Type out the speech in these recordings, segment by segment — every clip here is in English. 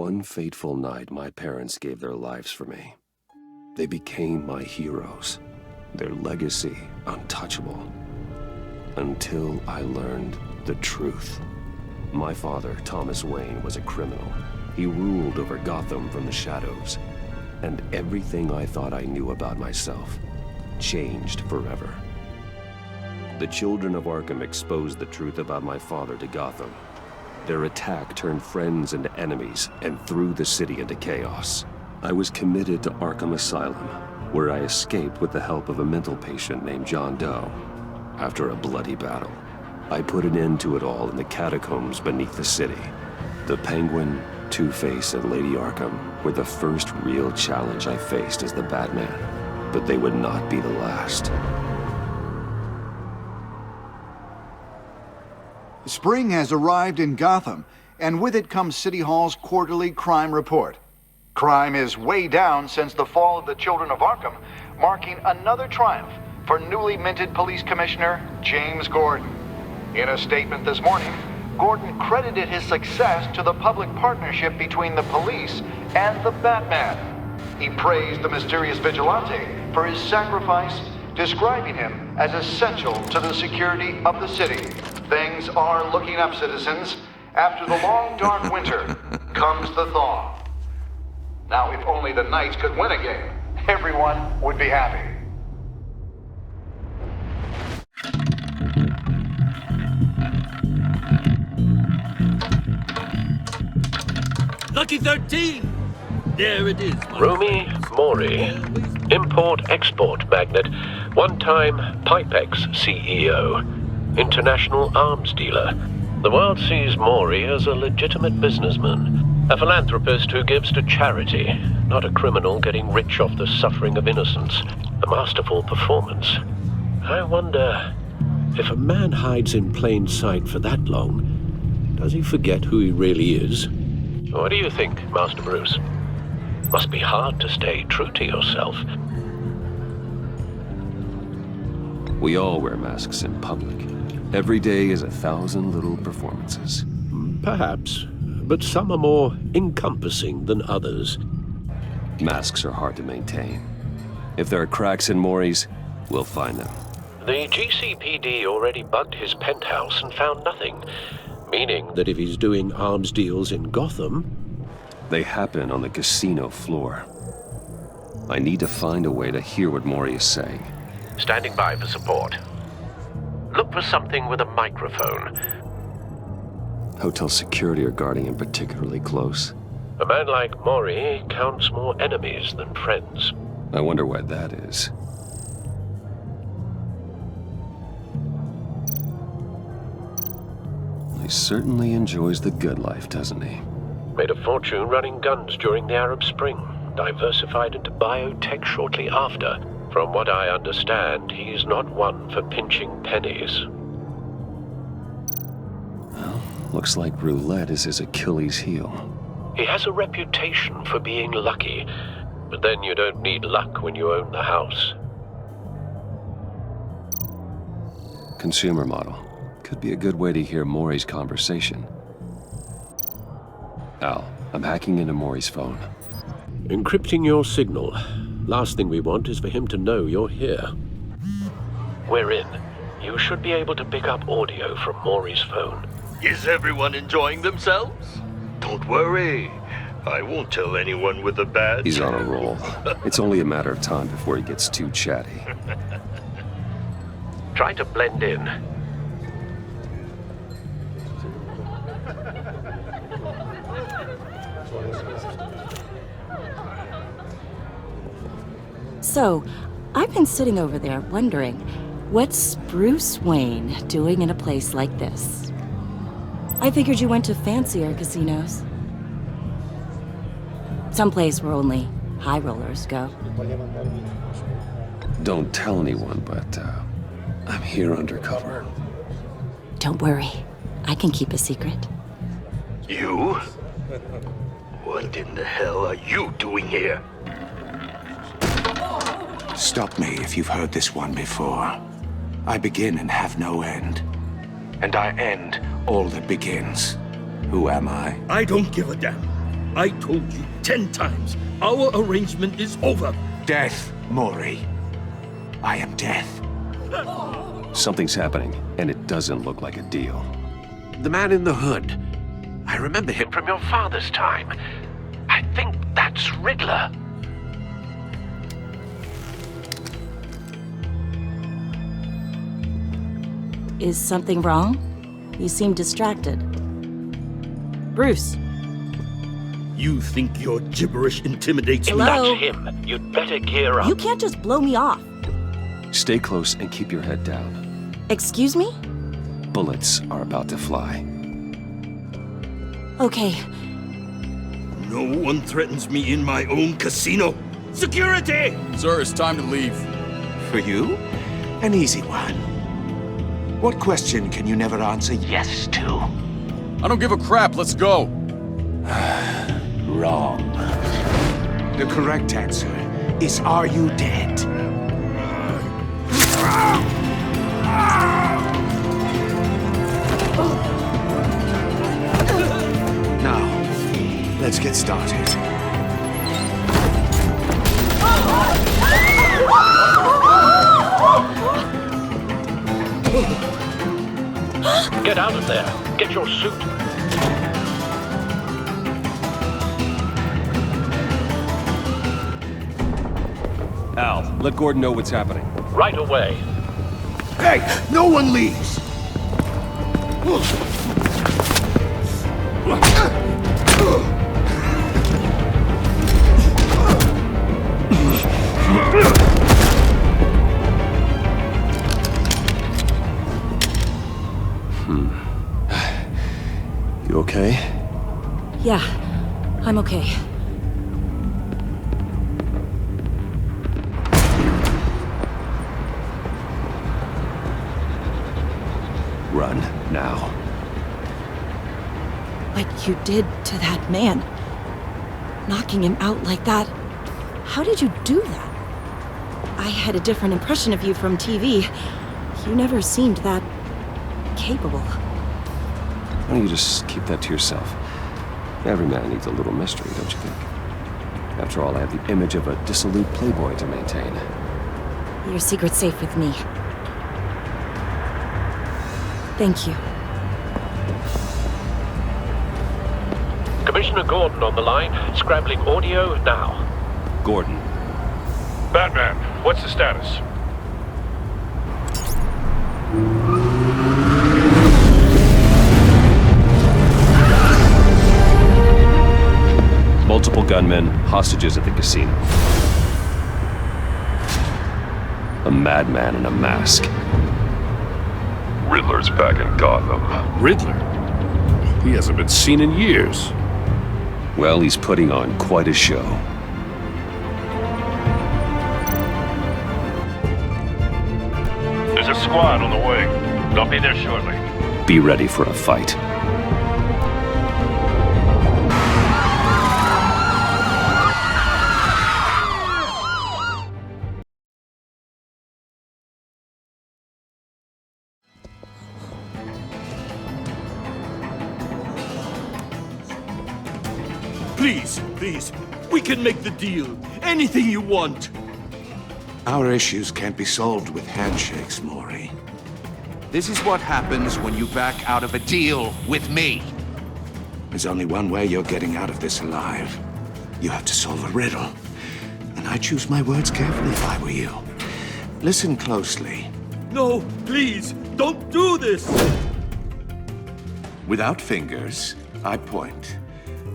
one fateful night, my parents gave their lives for me. They became my heroes, their legacy untouchable. Until I learned the truth. My father, Thomas Wayne, was a criminal. He ruled over Gotham from the shadows. And everything I thought I knew about myself changed forever. The Children of Arkham exposed the truth about my father to Gotham. Their attack turned friends into enemies and threw the city into chaos. I was committed to Arkham Asylum, where I escaped with the help of a mental patient named John Doe. After a bloody battle, I put an end to it all in the catacombs beneath the city. The Penguin, Two-Face, and Lady Arkham were the first real challenge I faced as the Batman, but they would not be the last. Spring has arrived in Gotham, and with it comes City Hall's quarterly crime report. Crime is way down since the fall of the Children of Arkham, marking another triumph for newly minted Police Commissioner James Gordon. In a statement this morning, Gordon credited his success to the public partnership between the police and the Batman. He praised the mysterious vigilante for his sacrifice, describing him as essential to the security of the city. Things are looking up, citizens. After the long, dark winter comes the thaw. Now, if only the Knights could win a game, everyone would be happy. Lucky 13! There it is. Romy Mori, import-export magnate, one-time Pipex CEO, international arms dealer. The world sees Mori as a legitimate businessman, a philanthropist who gives to charity, not a criminal getting rich off the suffering of innocence. A masterful performance. I wonder, if a man hides in plain sight for that long, does he forget who he really is? What do you think, Master Bruce? Must be hard to stay true to yourself. We all wear masks in public. Every day is 1,000 little performances. Perhaps, but some are more encompassing than others. Masks are hard to maintain. If there are cracks in Mori's, we'll find them. The GCPD already bugged his penthouse and found nothing. Meaning that if he's doing arms deals in Gotham... They happen on the casino floor. I need to find a way to hear what Mori is saying. Standing by for support. Look for something with a microphone. Hotel security are guarding him particularly close. A man like Mori counts more enemies than friends. I wonder why that is. He certainly enjoys the good life, doesn't he? Made a fortune running guns during the Arab Spring. Diversified into biotech shortly after. From what I understand, he's not one for pinching pennies. Well, looks like roulette is his Achilles heel. He has a reputation for being lucky, but then you don't need luck when you own the house. Consumer model. Could be a good way to hear Mori's conversation. Al, I'm hacking into Mori's phone. Encrypting your signal. Last thing we want is for him to know you're here. We're in. You should be able to pick up audio from Mori's phone. Is everyone enjoying themselves? Don't worry. I won't tell anyone with a badge. He's on a roll. It's only a matter of time before he gets too chatty. Try to blend in. So, I've been sitting over there wondering, what's Bruce Wayne doing in a place like this? I figured you went to fancier casinos. Someplace where only high rollers go. Don't tell anyone, but I'm here undercover. Don't worry, I can keep a secret. You? What in the hell are you doing here? Stop me if you've heard this one before. I begin and have no end. And I end all that begins. Who am I? I don't give a damn. I told you 10 times. Our arrangement is over. Death, Maury. I am death. Something's happening, and it doesn't look like a deal. The man in the hood. I remember him from your father's time. I think that's Riddler. Is something wrong? You seem distracted. Bruce. You think your gibberish intimidates If me? Hello? that's him, you'd better gear up. You can't just blow me off. Stay close and keep your head down. Excuse me? Bullets are about to fly. Okay. No one threatens me in my own casino. Security! Sir, it's time to leave. For you? An easy one. What question can you never answer yes to? I don't give a crap, let's go. Wrong. The correct answer is, are you dead? Now, let's get started. Get out of there. Get your suit. Al, let Gordon know what's happening. Right away. Hey, no one leaves! You okay? Yeah, I'm okay. Run, now. What you did to that man. Knocking him out like that. How did you do that? I had a different impression of you from TV. You never seemed that capable. Why don't you just keep that to yourself? Every man needs a little mystery, don't you think? After all, I have the image of a dissolute playboy to maintain. Your secret's safe with me. Thank you. Commissioner Gordon on the line. Scrambling audio now. Gordon. Batman, what's the status? Multiple gunmen, hostages at the casino. A madman in a mask. Riddler's back in Gotham. Riddler? He hasn't been seen in years. Well, he's putting on quite a show. There's a squad on the way. They'll be there shortly. Be ready for a fight. Please, please. We can make the deal. Anything you want. Our issues can't be solved with handshakes, Maury. This is what happens when you back out of a deal with me. There's only one way you're getting out of this alive. You have to solve a riddle. And I choose my words carefully if I were you. Listen closely. No, please, don't do this. Without fingers, I point.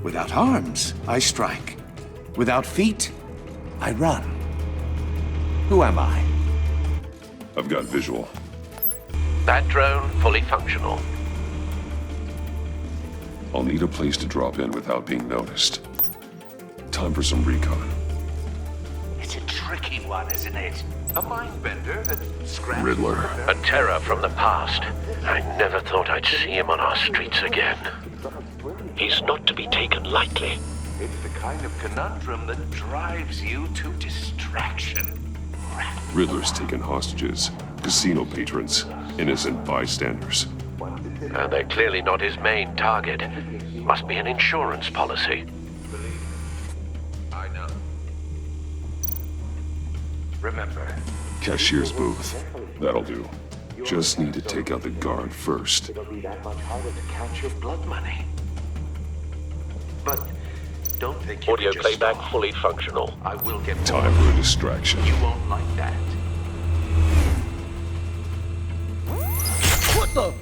Without arms, I strike. Without feet, I run. Who am I? I've got visual. That drone fully functional. I'll need a place to drop in without being noticed. Time for some recon. It's a tricky one, isn't it? A mind bender that scrambles. Riddler. A terror from the past. I never thought I'd see him on our streets again. He's not to be taken lightly. It's the kind of conundrum that drives you to distraction. Riddler's taken hostages, casino patrons, innocent bystanders. And they're clearly not his main target. Must be an insurance policy. Remember, Cashier's booth. That'll do. Just need to take out the guard first. it'll be that much harder to count your blood money. But don't think you Audio can just playback stop. fully functional. I will get Time for a distraction. You won't like that. What the?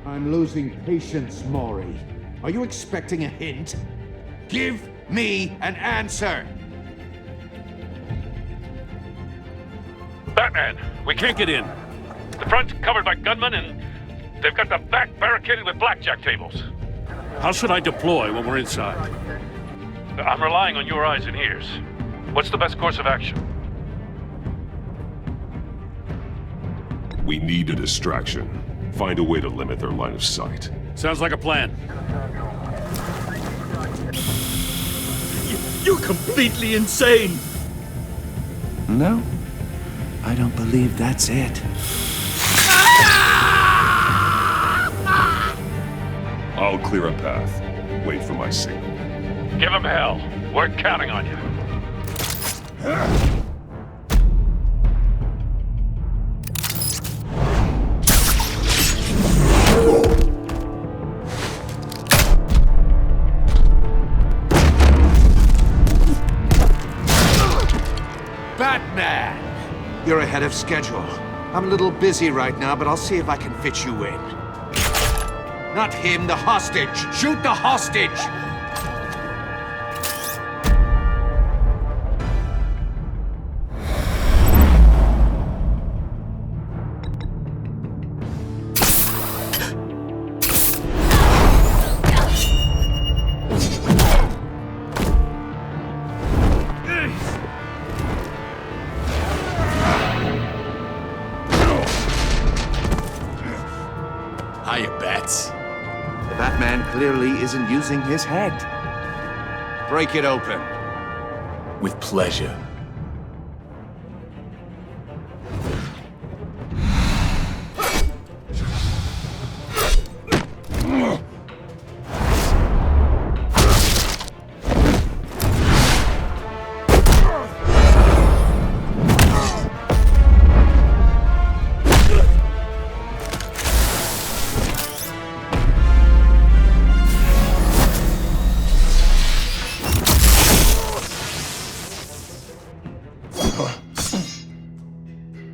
I'm losing patience, Maury. Are you expecting a hint? Give me an answer! Batman, we can't get in. The front's covered by gunmen, and they've got the back barricaded with blackjack tables. How should I deploy when we're inside? I'm relying on your eyes and ears. What's the best course of action? We need a distraction. Find a way to limit their line of sight. Sounds like a plan. You're completely insane! No, I don't believe that's it. I'll clear a path. Wait for my signal. Give him hell. We're counting on you. Batman! You're ahead of schedule. I'm a little busy right now, but I'll see if I can fit you in. Not him, the hostage! Shoot the hostage! Hiya, Bats. The Batman clearly isn't using his head. Break it open. With pleasure.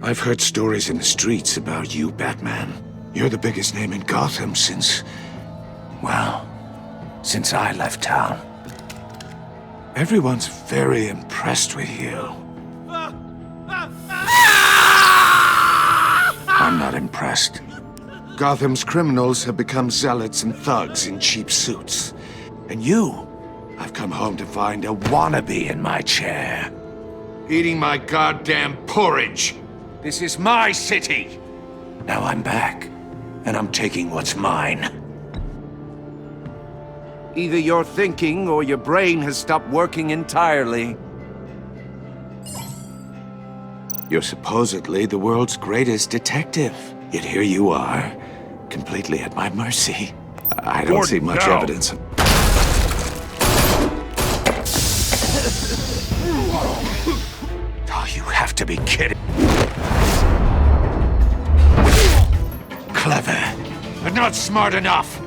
I've heard stories in the streets about you, Batman. You're the biggest name in Gotham since I left town. Everyone's very impressed with you. I'm not impressed. Gotham's criminals have become zealots and thugs in cheap suits. And you, I've come home to find a wannabe in my chair. Eating my goddamn porridge. This is my city. Now I'm back, and I'm taking what's mine. Either you're thinking or your brain has stopped working entirely. You're supposedly the world's greatest detective. Yet here you are, completely at my mercy. I don't see much evidence. Oh, you have to be kidding. Clever, but not smart enough.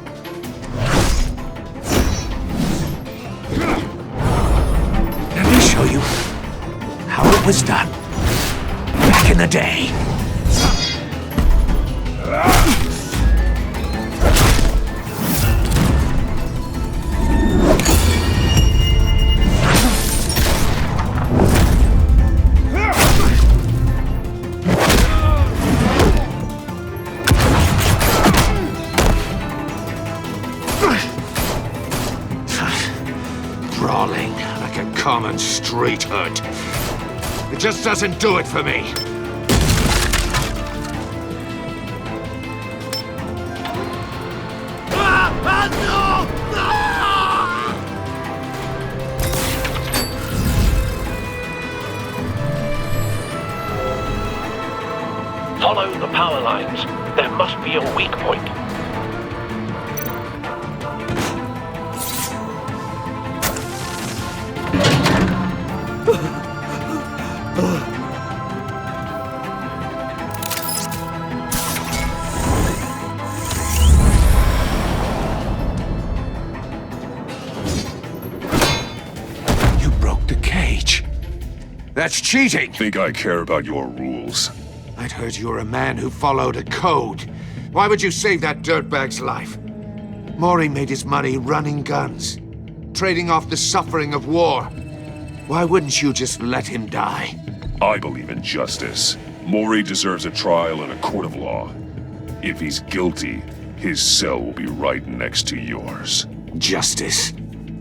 Let me show you how it was done back in the day. Brawling like a common street hood. It just doesn't do it for me. Follow the power lines. There must be a weak point. You broke the cage. That's cheating! Think I care about your rules? I'd heard you were a man who followed a code. Why would you save that dirtbag's life? Mori made his money running guns, trading off the suffering of war. Why wouldn't you just let him die? I believe in justice. Mori deserves a trial in a court of law. If he's guilty, his cell will be right next to yours. Justice?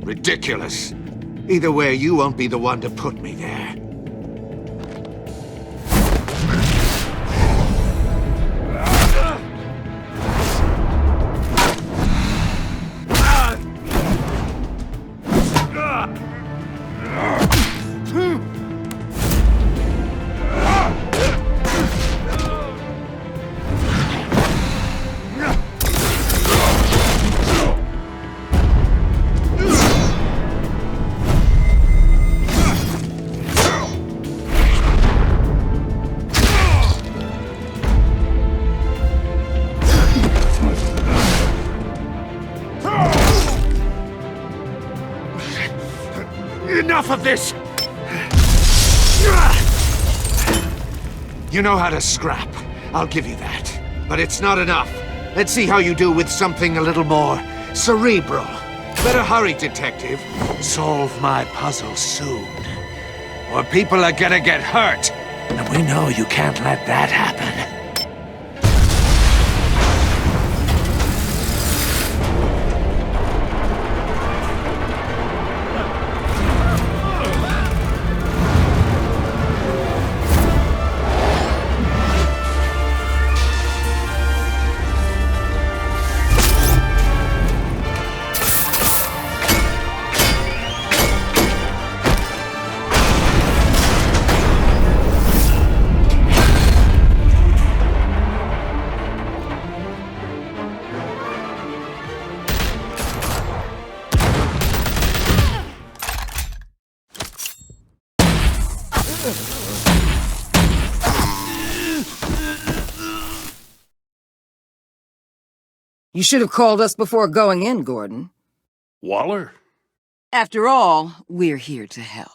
Ridiculous. Either way, you won't be the one to put me there. Enough of this! You know how to scrap. I'll give you that. But it's not enough. Let's see how you do with something a little more cerebral. Better hurry, detective. Solve my puzzle soon. Or people are gonna get hurt. And we know you can't let that happen. You should have called us before going in, Gordon. Waller? After all, we're here to help.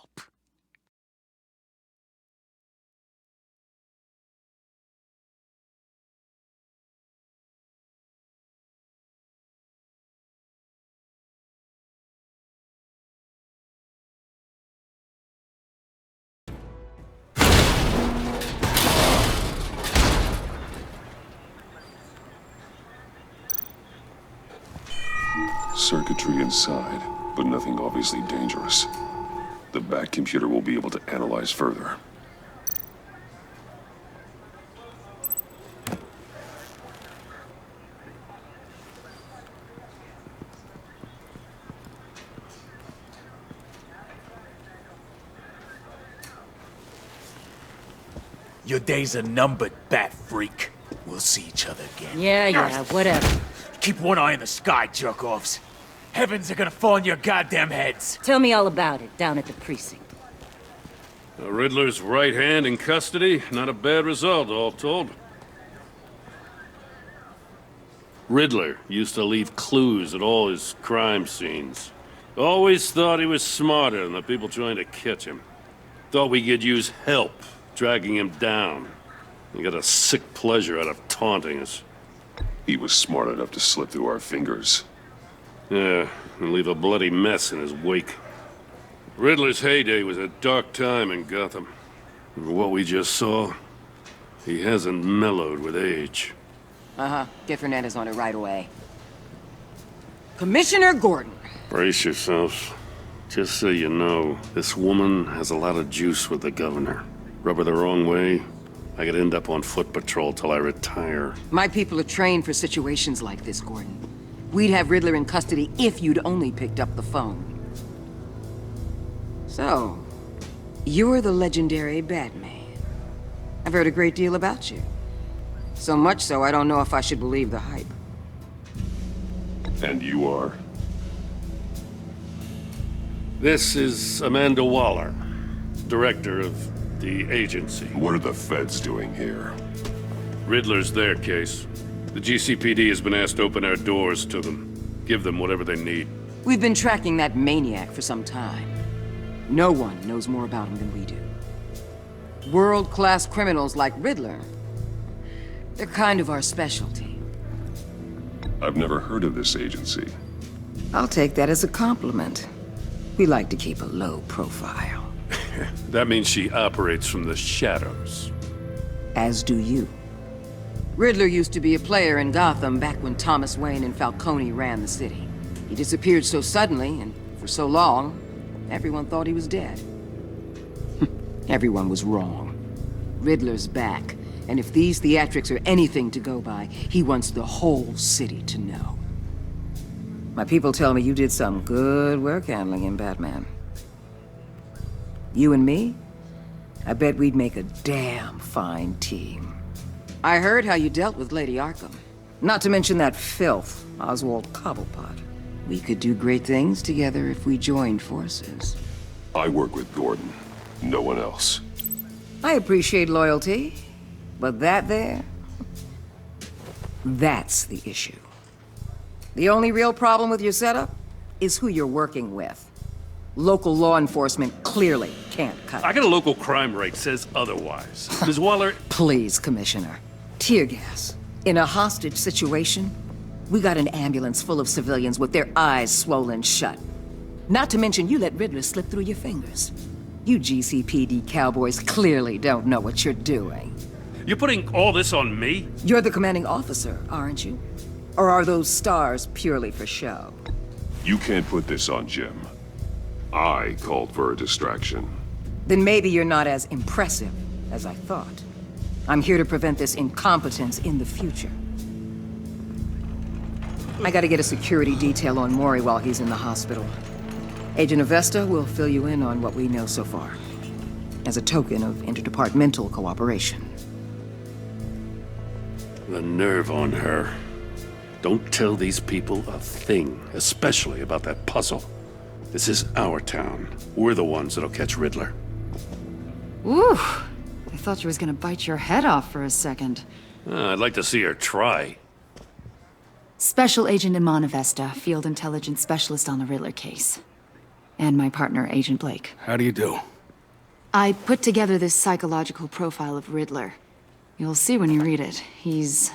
Circuitry inside, but nothing obviously dangerous. The back computer will be able to analyze further. Your days are numbered, bat freak. We'll see each other again. Yeah, whatever. Keep one eye in the sky, jerk-offs. Heavens are gonna fall on your goddamn heads. Tell me all about it down at the precinct. Riddler's right hand in custody. Not a bad result, all told. Riddler used to leave clues at all his crime scenes. Always thought he was smarter than the people trying to catch him. Thought we could use help, dragging him down. He got a sick pleasure out of taunting us. He was smart enough to slip through our fingers. Yeah, and leave a bloody mess in his wake. Riddler's heyday was a dark time in Gotham. And for what we just saw, he hasn't mellowed with age. Get Fernandez on it right away. Commissioner Gordon. Brace yourselves. Just so you know, this woman has a lot of juice with the governor. Rub her the wrong way, I could end up on foot patrol till I retire. My people are trained for situations like this, Gordon. We'd have Riddler in custody if you'd only picked up the phone. So, you're the legendary Batman. I've heard a great deal about you. So much so, I don't know if I should believe the hype. And you are? This is Amanda Waller, director of the agency. What are the feds doing here? Riddler's their case. The GCPD has been asked to open our doors to them. Give them whatever they need. We've been tracking that maniac for some time. No one knows more about him than we do. World-class criminals like Riddler, they're kind of our specialty. I've never heard of this agency. I'll take that as a compliment. We like to keep a low profile. That means she operates from the shadows. As do you. Riddler used to be a player in Gotham back when Thomas Wayne and Falcone ran the city. He disappeared so suddenly, and for so long, everyone thought he was dead. Everyone was wrong. Riddler's back, and if these theatrics are anything to go by, he wants the whole city to know. My people tell me you did some good work handling him, Batman. You and me? I bet we'd make a damn fine team. I heard how you dealt with Lady Arkham. Not to mention that filth, Oswald Cobblepot. We could do great things together if we joined forces. I work with Gordon. No one else. I appreciate loyalty, but that there... that's the issue. The only real problem with your setup is who you're working with. Local law enforcement clearly can't cut it. I got a local crime rate says otherwise. Ms. Waller... Please, Commissioner. Tear gas. In a hostage situation, we got an ambulance full of civilians with their eyes swollen shut. Not to mention you let Riddler slip through your fingers. You GCPD cowboys clearly don't know what you're doing. You're putting all this on me? You're the commanding officer, aren't you? Or are those stars purely for show? You can't put this on Jim. I called for a distraction. Then maybe you're not as impressive as I thought. I'm here to prevent this incompetence in the future. I gotta get a security detail on Maury while he's in the hospital. Agent Avesta will fill you in on what we know so far, as a token of interdepartmental cooperation. The nerve on her. Don't tell these people a thing, especially about that puzzle. This is our town. We're the ones that'll catch Riddler. Ooh, I thought you was gonna bite your head off for a second. I'd like to see her try. Special Agent Iman Avesta, Field Intelligence Specialist on the Riddler case. And my partner, Agent Blake. How do you do? I put together this psychological profile of Riddler. You'll see when you read it. He's...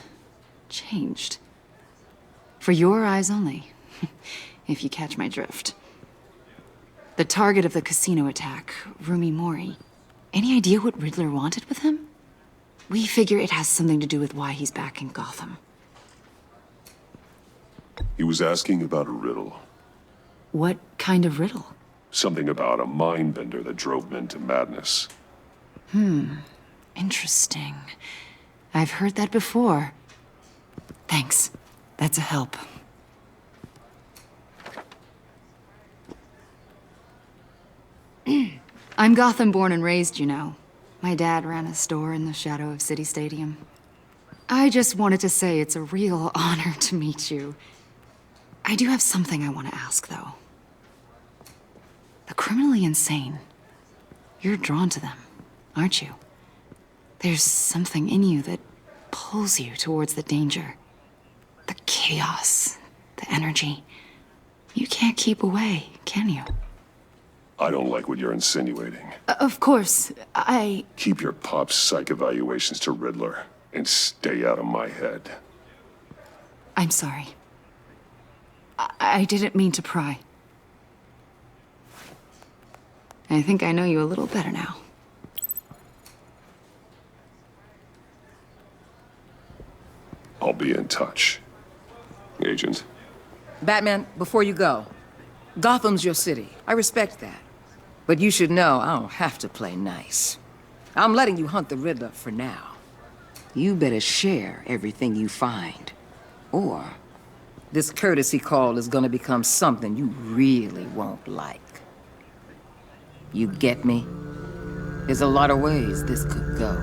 changed. For your eyes only, if you catch my drift. The target of the casino attack, Rumi Mori. Any idea what Riddler wanted with him? We figure it has something to do with why he's back in Gotham. He was asking about a riddle. What kind of riddle? Something about a mind bender that drove men to madness. Interesting. I've heard that before. Thanks. That's a help. I'm Gotham born and raised, you know. My dad ran a store in the shadow of City Stadium. I just wanted to say it's a real honor to meet you. I do have something I want to ask, though. The criminally insane. You're drawn to them, aren't you? There's something in you that pulls you towards the danger. The chaos, the energy. You can't keep away, can you? I don't like what you're insinuating. Of course, Keep your pop psych evaluations to Riddler and stay out of my head. I'm sorry. I didn't mean to pry. I think I know you a little better now. I'll be in touch. Agent. Batman, before you go, Gotham's your city. I respect that. But you should know I don't have to play nice. I'm letting you hunt the Riddler for now. You better share everything you find. Or this courtesy call is gonna become something you really won't like. You get me? There's a lot of ways this could go.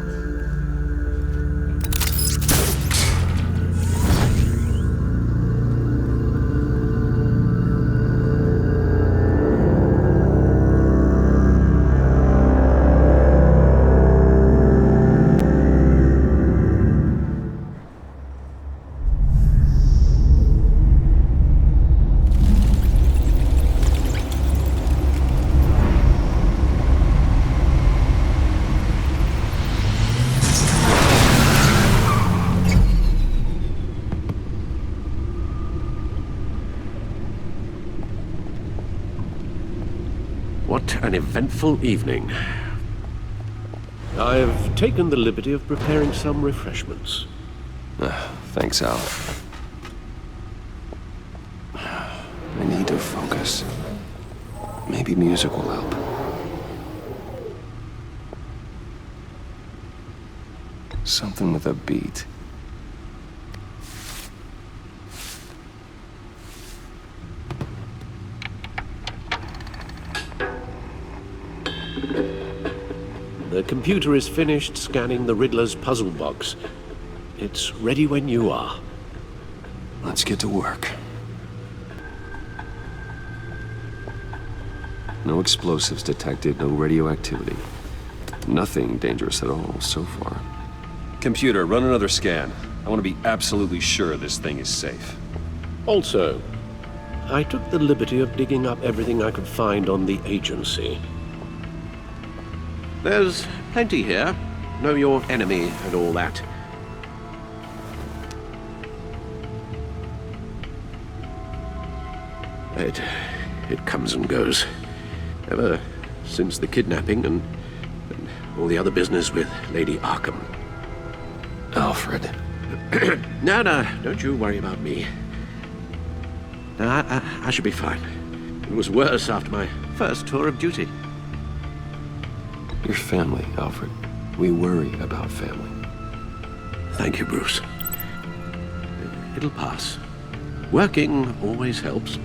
What an eventful evening. I've taken the liberty of preparing some refreshments. Thanks, Al. I need to focus. Maybe music will help. Something with a beat. The computer is finished scanning the Riddler's puzzle box. It's ready when you are. Let's get to work. No explosives detected, no radioactivity. Nothing dangerous at all so far. Computer, run another scan. I want to be absolutely sure this thing is safe. Also, I took the liberty of digging up everything I could find on the agency. There's plenty here. Know your enemy and all that. It comes and goes. Ever since the kidnapping and all the other business with Lady Arkham. Alfred. No, don't you worry about me. No, I should be fine. It was worse after my first tour of duty. Your family, Alfred. We worry about family. Thank you, Bruce. It'll pass. Working always helps.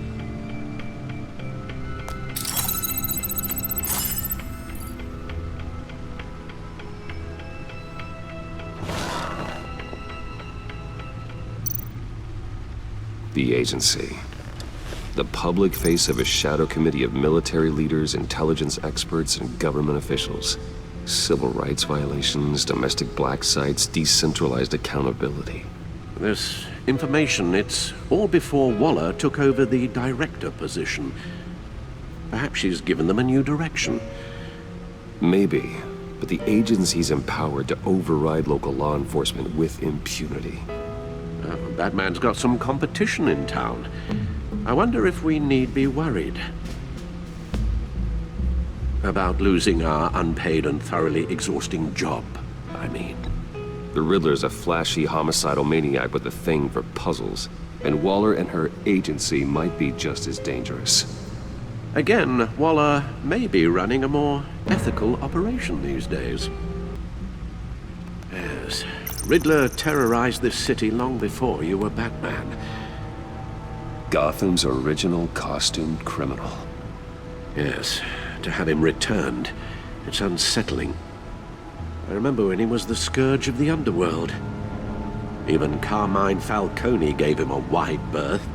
The agency. The public face of a shadow committee of military leaders, intelligence experts, and government officials. Civil rights violations, domestic black sites, decentralized accountability. This information, it's all before Waller took over the director position. Perhaps she's given them a new direction. Maybe, but the agency's empowered to override local law enforcement with impunity. Batman's got some competition in town. I wonder if we need be worried about losing our unpaid and thoroughly exhausting job, I mean. The Riddler's a flashy homicidal maniac with a thing for puzzles, and Waller and her agency might be just as dangerous. Again, Waller may be running a more ethical operation these days. Yes, Riddler terrorized this city long before you were Batman. Gotham's original costumed criminal. Yes, to have him returned, it's unsettling. I remember when he was the scourge of the underworld. Even Carmine Falcone gave him a wide berth.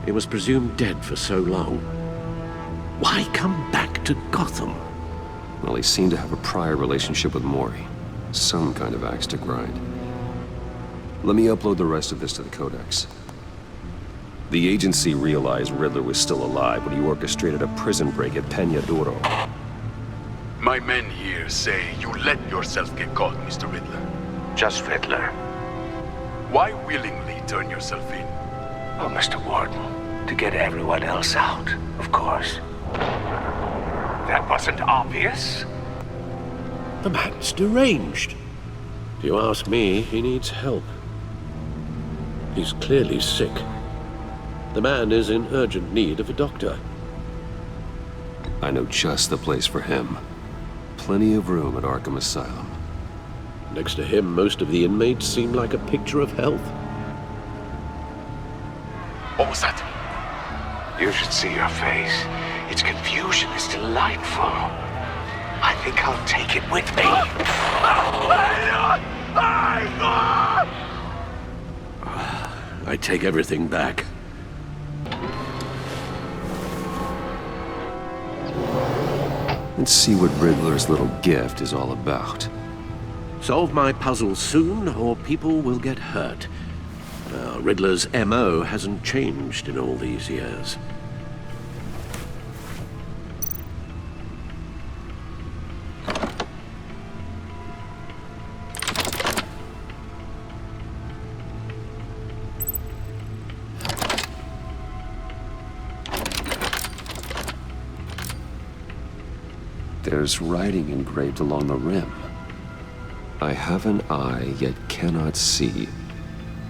He was presumed dead for so long. Why come back to Gotham? Well, he seemed to have a prior relationship with Mori. Some kind of axe to grind. Let me upload the rest of this to the Codex. The agency realized Riddler was still alive when he orchestrated a prison break at Peña Duro. My men here say you let yourself get caught, Mr. Riddler. Just Riddler. Why willingly turn yourself in? Oh, Mr. Warden, to get everyone else out, of course. That wasn't obvious. The man's deranged. If you ask me, he needs help. He's clearly sick. The man is in urgent need of a doctor. I know just the place for him. Plenty of room at Arkham Asylum. Next to him, most of the inmates seem like a picture of health. What was that? You should see your face. Its confusion is delightful. I think I'll take it with me. I take everything back. Let's see what Riddler's little gift is all about. Solve my puzzle soon, or people will get hurt. Riddler's M.O. hasn't changed in all these years. There's writing engraved along the rim. I have an eye, yet cannot see.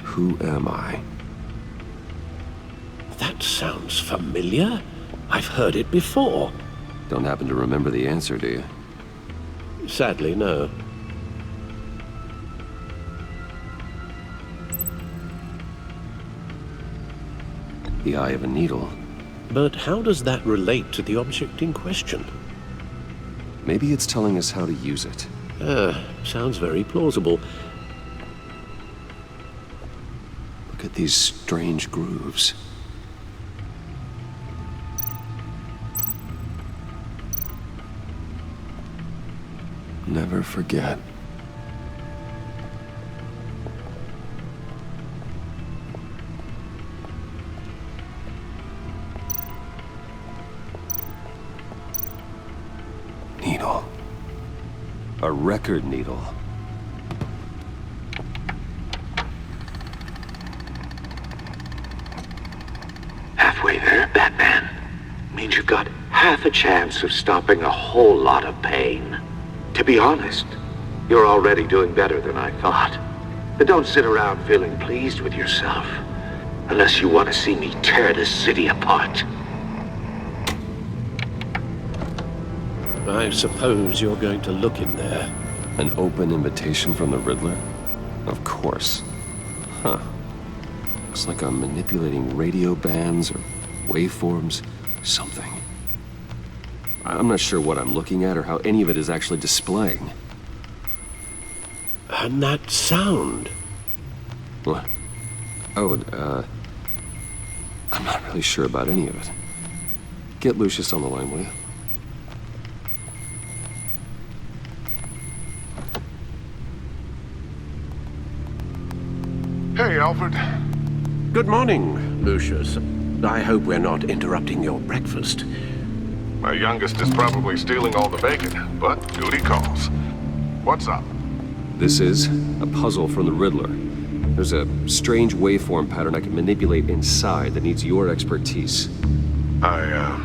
Who am I? That sounds familiar. I've heard it before. Don't happen to remember the answer, do you? Sadly, no. The eye of a needle. But how does that relate to the object in question? Maybe it's telling us how to use it. Sounds very plausible. Look at these strange grooves. Never forget. Needle. A record needle. Halfway there, Batman. Means you've got half a chance of stopping a whole lot of pain. To be honest, you're already doing better than I thought. But don't sit around feeling pleased with yourself. Unless you want to see me tear this city apart. I suppose you're going to look in there. An open invitation from the Riddler? Of course. Huh. Looks like I'm manipulating radio bands or waveforms. Something. I'm not sure what I'm looking at or how any of it is actually displaying. And that sound? What? Oh, I'm not really sure about any of it. Get Lucius on the line, will you? Hey, Alfred. Good morning, Lucius. I hope we're not interrupting your breakfast. My youngest is probably stealing all the bacon, but duty calls. What's up? This is a puzzle from the Riddler. There's a strange waveform pattern I can manipulate inside that needs your expertise. Yeah,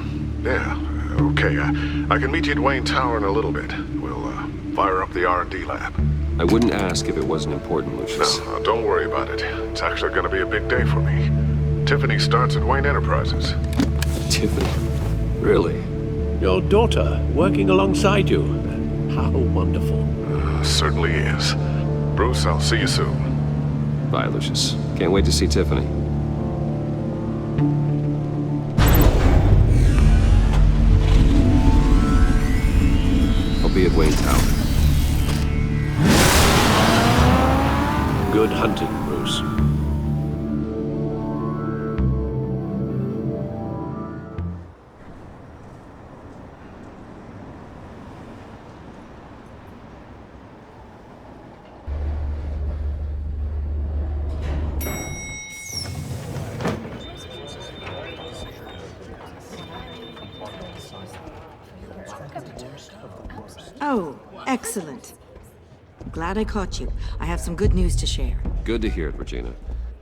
okay. I can meet you at Wayne Tower in a little bit. We'll, fire up the R&D lab. I wouldn't ask if it wasn't important, Lucius. No, don't worry about it. It's actually gonna be a big day for me. Tiffany starts at Wayne Enterprises. Tiffany? Really? Your daughter, working alongside you. How wonderful. Certainly is. Bruce, I'll see you soon. Bye, Lucius. Can't wait to see Tiffany. I'll be at Wayne Tower. Good hunting, Bruce. Oh, excellent. Glad I caught you. I have some good news to share. Good to hear it, Regina.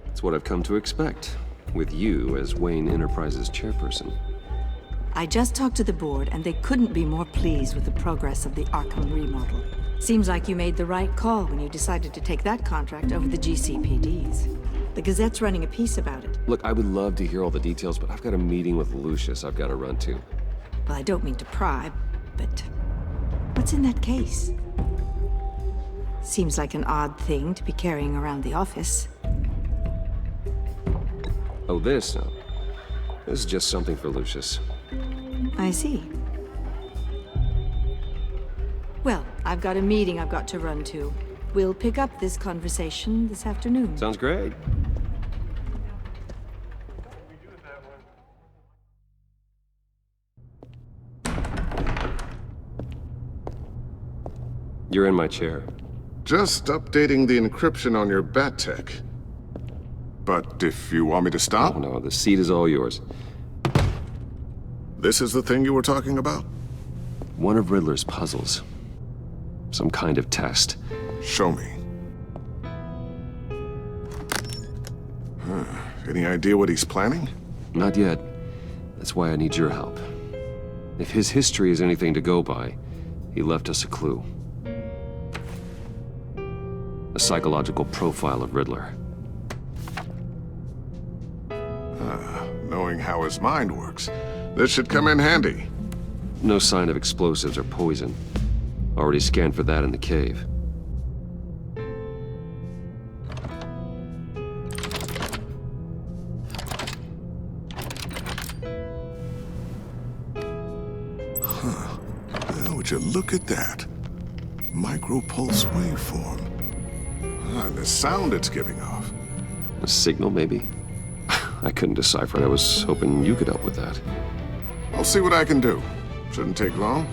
It's what I've come to expect, with you as Wayne Enterprises chairperson. I just talked to the board, and they couldn't be more pleased with the progress of the Arkham remodel. Seems like you made the right call when you decided to take that contract over the GCPD's. The Gazette's running a piece about it. Look, I would love to hear all the details, but I've got a meeting with Lucius I've got to run to. Well, I don't mean to pry, but what's in that case? Seems like an odd thing to be carrying around the office. Oh, this? No. This is just something for Lucius. I see. Well, I've got a meeting I've got to run to. We'll pick up this conversation this afternoon. Sounds great. You're in my chair. Just updating the encryption on your bat tech. But if you want me to stop? Oh, no, the seat is all yours. This is the thing you were talking about? One of Riddler's puzzles. Some kind of test. Show me. Any idea what he's planning? Not yet. That's why I need your help. If his history is anything to go by, He left us a clue. A psychological profile of Riddler. Knowing how his mind works, this should come in handy. No sign of explosives or poison. Already scanned for that in the cave. Would you look at that? Micropulse waveform. And the sound it's giving off. A signal, maybe? I couldn't decipher it. I was hoping you could help with that. I'll see what I can do. Shouldn't take long.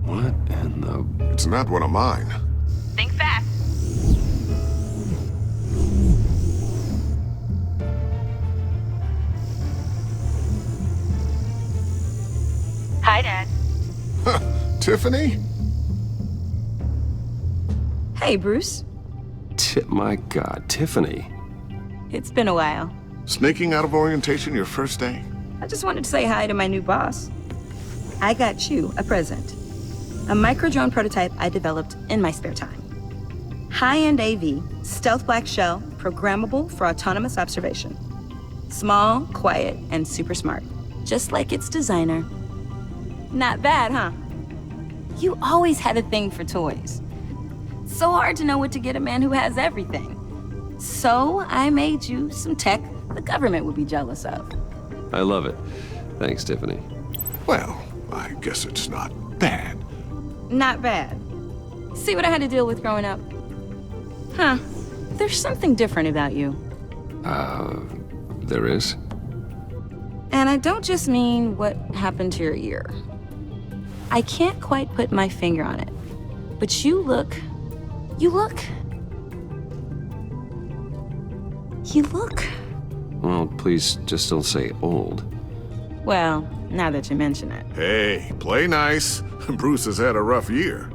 What in the... It's not one of mine. Think fast. Hi, Dad. Tiffany? Hey, Bruce. My God, Tiffany. It's been a while. Sneaking out of orientation your first day? I just wanted to say hi to my new boss. I got you a present. A micro-drone prototype I developed in my spare time. High-end AV, stealth black shell, programmable for autonomous observation. Small, quiet, and super smart. Just like its designer. Not bad, huh? You always had a thing for toys. So hard to know what to get a man who has everything. So I made you some tech the government would be jealous of. I love it. Thanks, Tiffany. Well, I guess it's not bad. Not bad. See what I had to deal with growing up? Huh. There's something different about you. There is? And I don't just mean what happened to your ear. I can't quite put my finger on it. But you look... Well, please just don't say old. Well, now that you mention it. Hey, play nice. Bruce has had a rough year.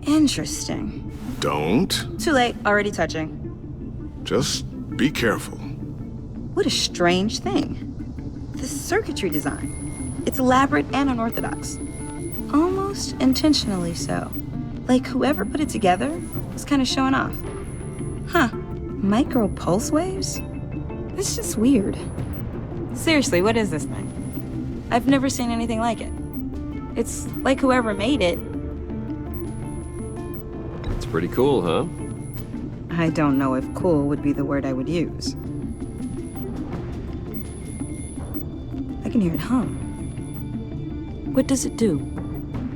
Interesting. Don't. Too late, already touching. Just be careful. What a strange thing. The circuitry design. It's elaborate and unorthodox. Almost intentionally so. Like whoever put it together was kind of showing off. Huh. Micro pulse waves? It's just weird. Seriously, what is this thing? I've never seen anything like it. It's like whoever made it. It's pretty cool, huh? I don't know if cool would be the word I would use. I can hear it hum. What does it do?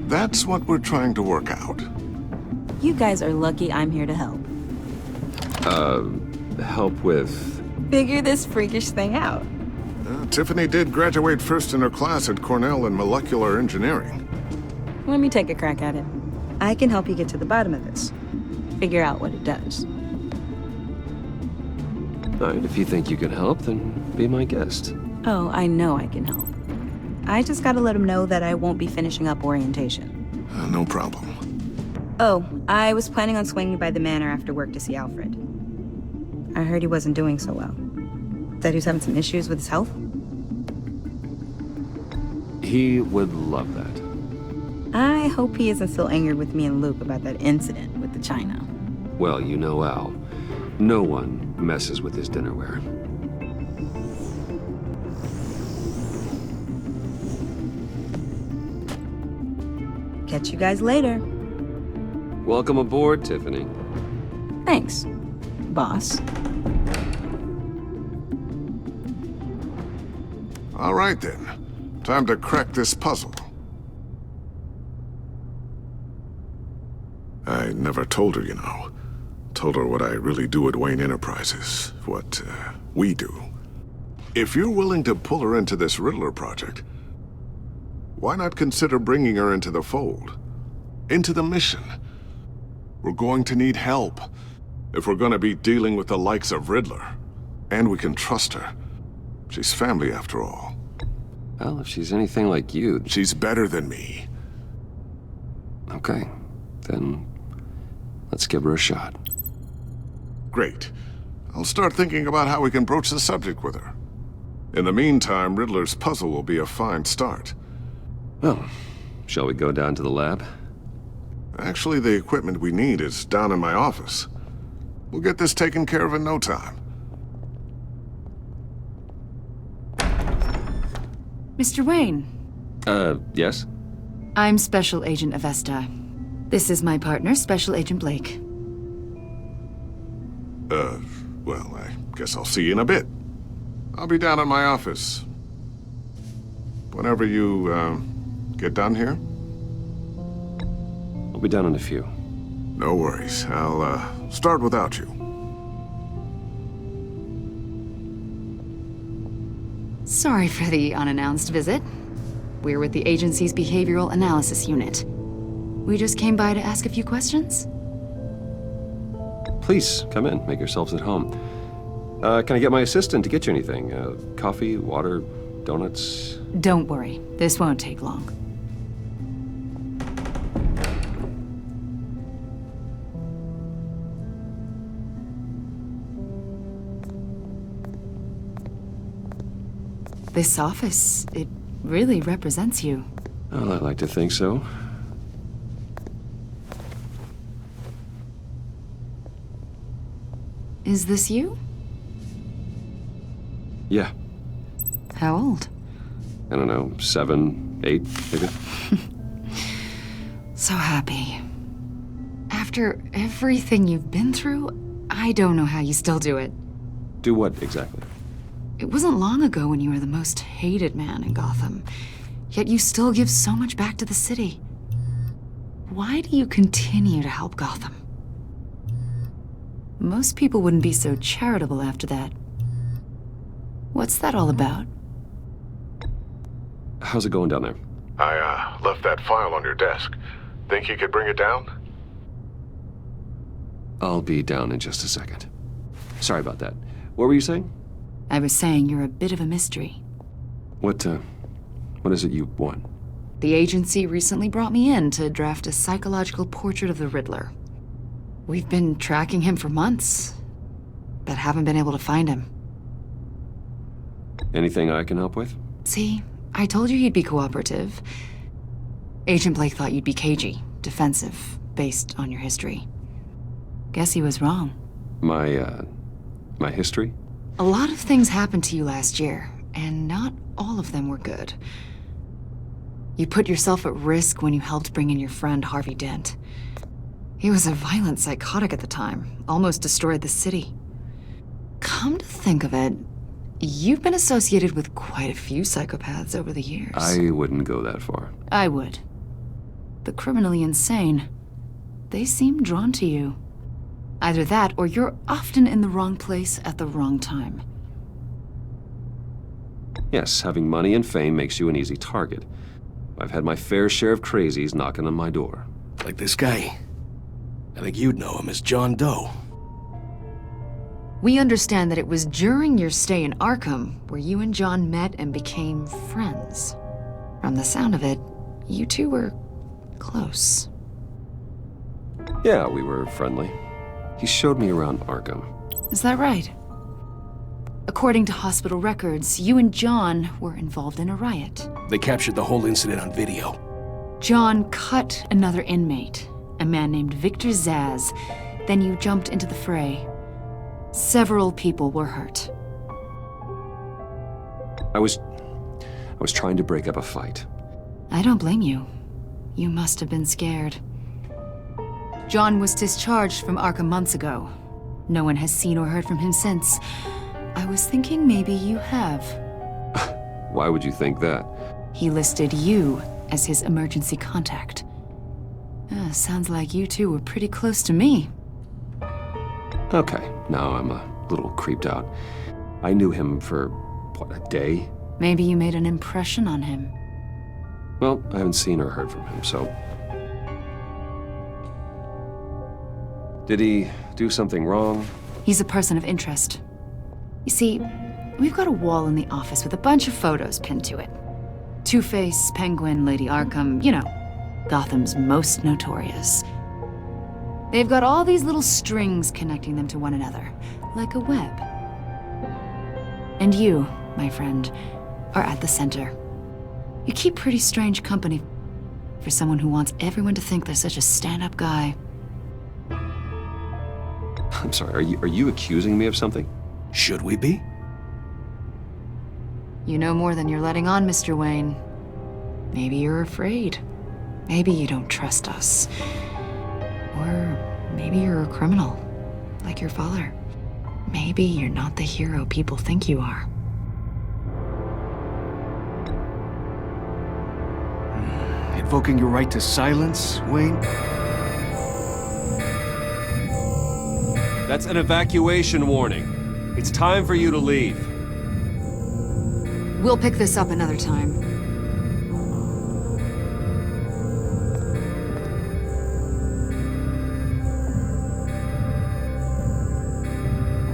That's what we're trying to work out. You guys are lucky I'm here to help. Help with... Figure this freakish thing out. Tiffany did graduate first in her class at Cornell in molecular engineering. Let me take a crack at it. I can help you get to the bottom of this. Figure out what it does. All right, if you think you can help, then be my guest. Oh, I know I can help. I just gotta let him know that I won't be finishing up orientation. No problem. Oh, I was planning on swinging by the manor after work to see Alfred. I heard he wasn't doing so well. That he was having some issues with his health? He would love that. I hope he isn't still angered with me and Luke about that incident with the china. Well, you know Al. No one messes with his dinnerware. Catch you guys later. Welcome aboard, Tiffany. Thanks, boss. All right, then. Time to crack this puzzle. I never told her, you know. Told her what I really do at Wayne Enterprises. What, we do. If you're willing to pull her into this Riddler project, why not consider bringing her into the fold? Into the mission? We're going to need help if we're going to be dealing with the likes of Riddler. And we can trust her. She's family, after all. Well, if she's anything like you... She's better than me. Okay, then let's give her a shot. Great. I'll start thinking about how we can broach the subject with her. In the meantime, Riddler's puzzle will be a fine start. Well, shall we go down to the lab? Actually, the equipment we need is down in my office. We'll get this taken care of in no time. Mr. Wayne. Yes? I'm Special Agent Avesta. This is my partner, Special Agent Blake. Well, I guess I'll see you in a bit. I'll be down at my office. Whenever you, get done here? I'll be down in a few. No worries. I'll, start without you. Sorry for the unannounced visit. We're with the agency's Behavioral Analysis Unit. We just came by to ask a few questions. Please, come in. Make yourselves at home. Can I get my assistant to get you anything? Coffee, water, donuts? Don't worry. This won't take long. This office, it really represents you. Well, I'd like to think so. Is this you? Yeah. How old? I don't know, 7, 8, maybe? So happy. After everything you've been through, I don't know how you still do it. Do what, exactly? It wasn't long ago when you were the most hated man in Gotham, yet you still give so much back to the city. Why do you continue to help Gotham? Most people wouldn't be so charitable after that. What's that all about? How's it going down there? I, left that file on your desk. Think you could bring it down? I'll be down in just a second. Sorry about that. What were you saying? I was saying you're a bit of a mystery. What is it you want? The agency recently brought me in to draft a psychological portrait of the Riddler. We've been tracking him for months, but haven't been able to find him. Anything I can help with? See, I told you he'd be cooperative. Agent Blake thought you'd be cagey, defensive, based on your history. Guess he was wrong. My history? A lot of things happened to you last year, and not all of them were good. You put yourself at risk when you helped bring in your friend Harvey Dent. He was a violent psychotic at the time, almost destroyed the city. Come to think of it, you've been associated with quite a few psychopaths over the years. I wouldn't go that far. I would. The criminally insane, they seem drawn to you. Either that, or you're often in the wrong place at the wrong time. Yes, having money and fame makes you an easy target. I've had my fair share of crazies knocking on my door. Like this guy. I think you'd know him as John Doe. We understand that it was during your stay in Arkham where you and John met and became friends. From the sound of it, you two were close. Yeah, we were friendly. He showed me around Arkham. Is that right? According to hospital records, you and John were involved in a riot. They captured the whole incident on video. John cut another inmate, a man named Victor Zaz. Then you jumped into the fray. Several people were hurt. I was trying to break up a fight. I don't blame you. You must have been scared. John was discharged from Arkham months ago. No one has seen or heard from him since. I was thinking maybe you have. Why would you think that? He listed you as his emergency contact. Sounds like you two were pretty close to me. Okay, now I'm a little creeped out. I knew him for, what, a day? Maybe you made an impression on him. Well, I haven't seen or heard from him, so... Did he do something wrong? He's a person of interest. You see, we've got a wall in the office with a bunch of photos pinned to it. Two-Face, Penguin, Lady Arkham, you know, Gotham's most notorious. They've got all these little strings connecting them to one another, like a web. And you, my friend, are at the center. You keep pretty strange company for someone who wants everyone to think they're such a stand-up guy. I'm sorry, are you accusing me of something? Should we be? You know more than you're letting on, Mr. Wayne. Maybe you're afraid. Maybe you don't trust us. Or maybe you're a criminal, like your father. Maybe you're not the hero people think you are. Invoking your right to silence, Wayne? That's an evacuation warning. It's time for you to leave. We'll pick this up another time.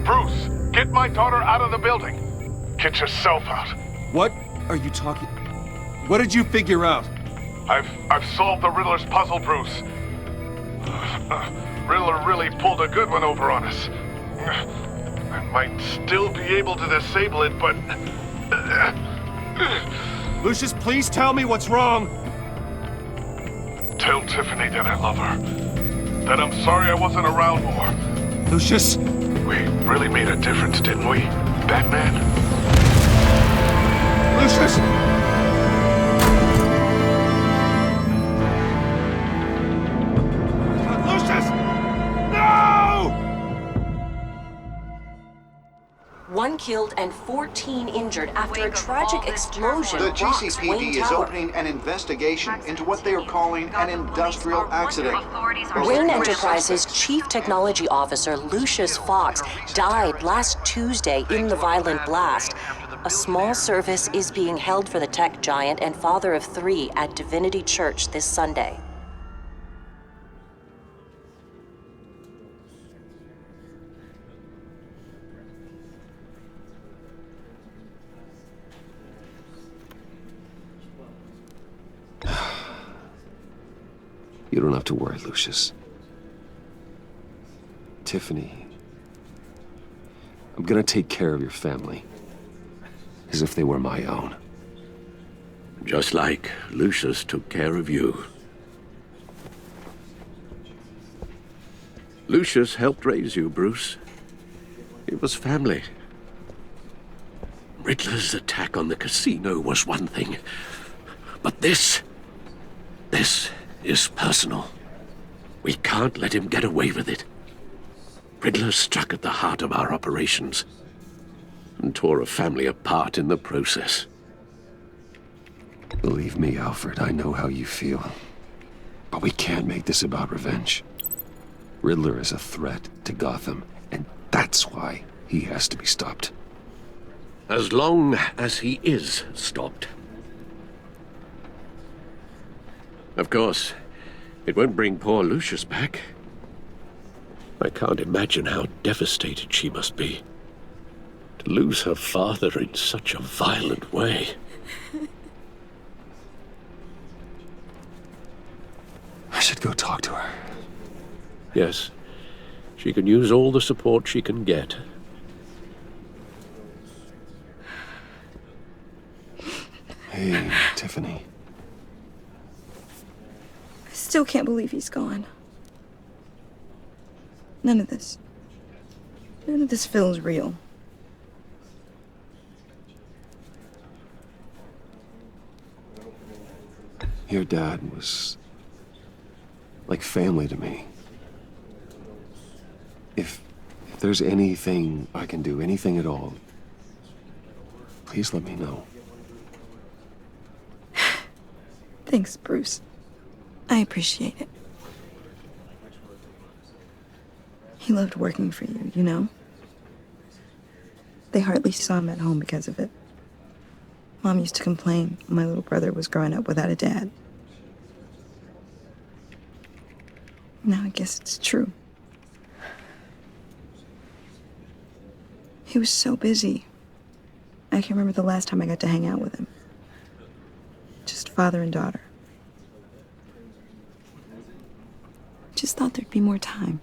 Bruce, get my daughter out of the building. Get yourself out. What are you talking? What did you figure out? I've solved the Riddler's puzzle, Bruce. Riddler really pulled a good one over on us. I might still be able to disable it, but... Lucius, please tell me what's wrong. Tell Tiffany that I love her. That I'm sorry I wasn't around more. Lucius! We really made a difference, didn't we, Batman? Lucius! One killed and 14 injured after a tragic explosion The rocks GCPD Wayne is Tower. opening an investigation into what they are calling an industrial accident. Wayne Enterprises' Chief Technology Officer Lucius Fox died last Tuesday in the violent blast. A small service is being held for the tech giant and father of 3 at Divinity Church this Sunday. You don't have to worry, Lucius. Tiffany, I'm gonna take care of your family. As if they were my own. Just like Lucius took care of you. Lucius helped raise you, Bruce. It was family. Riddler's attack on the casino was one thing. But this is personal. We can't let him get away with it. Riddler struck at the heart of our operations and tore a family apart in the process. Believe me, Alfred, I know how you feel. But we can't make this about revenge. Riddler is a threat to Gotham, and that's why he has to be stopped. As long as he is stopped. Of course, it won't bring poor Lucius back. I can't imagine how devastated she must be. To lose her father in such a violent way. I should go talk to her. Yes, she can use all the support she can get. Hey, Tiffany. I still can't believe he's gone. None of this feels real. Your dad was like family to me. If there's anything I can do, anything at all, please let me know. Thanks, Bruce. I appreciate it. He loved working for you, you know? They hardly saw him at home because of it. Mom used to complain my little brother was growing up without a dad. Now I guess it's true. He was so busy. I can't remember the last time I got to hang out with him. Just father and daughter. Just thought there'd be more time.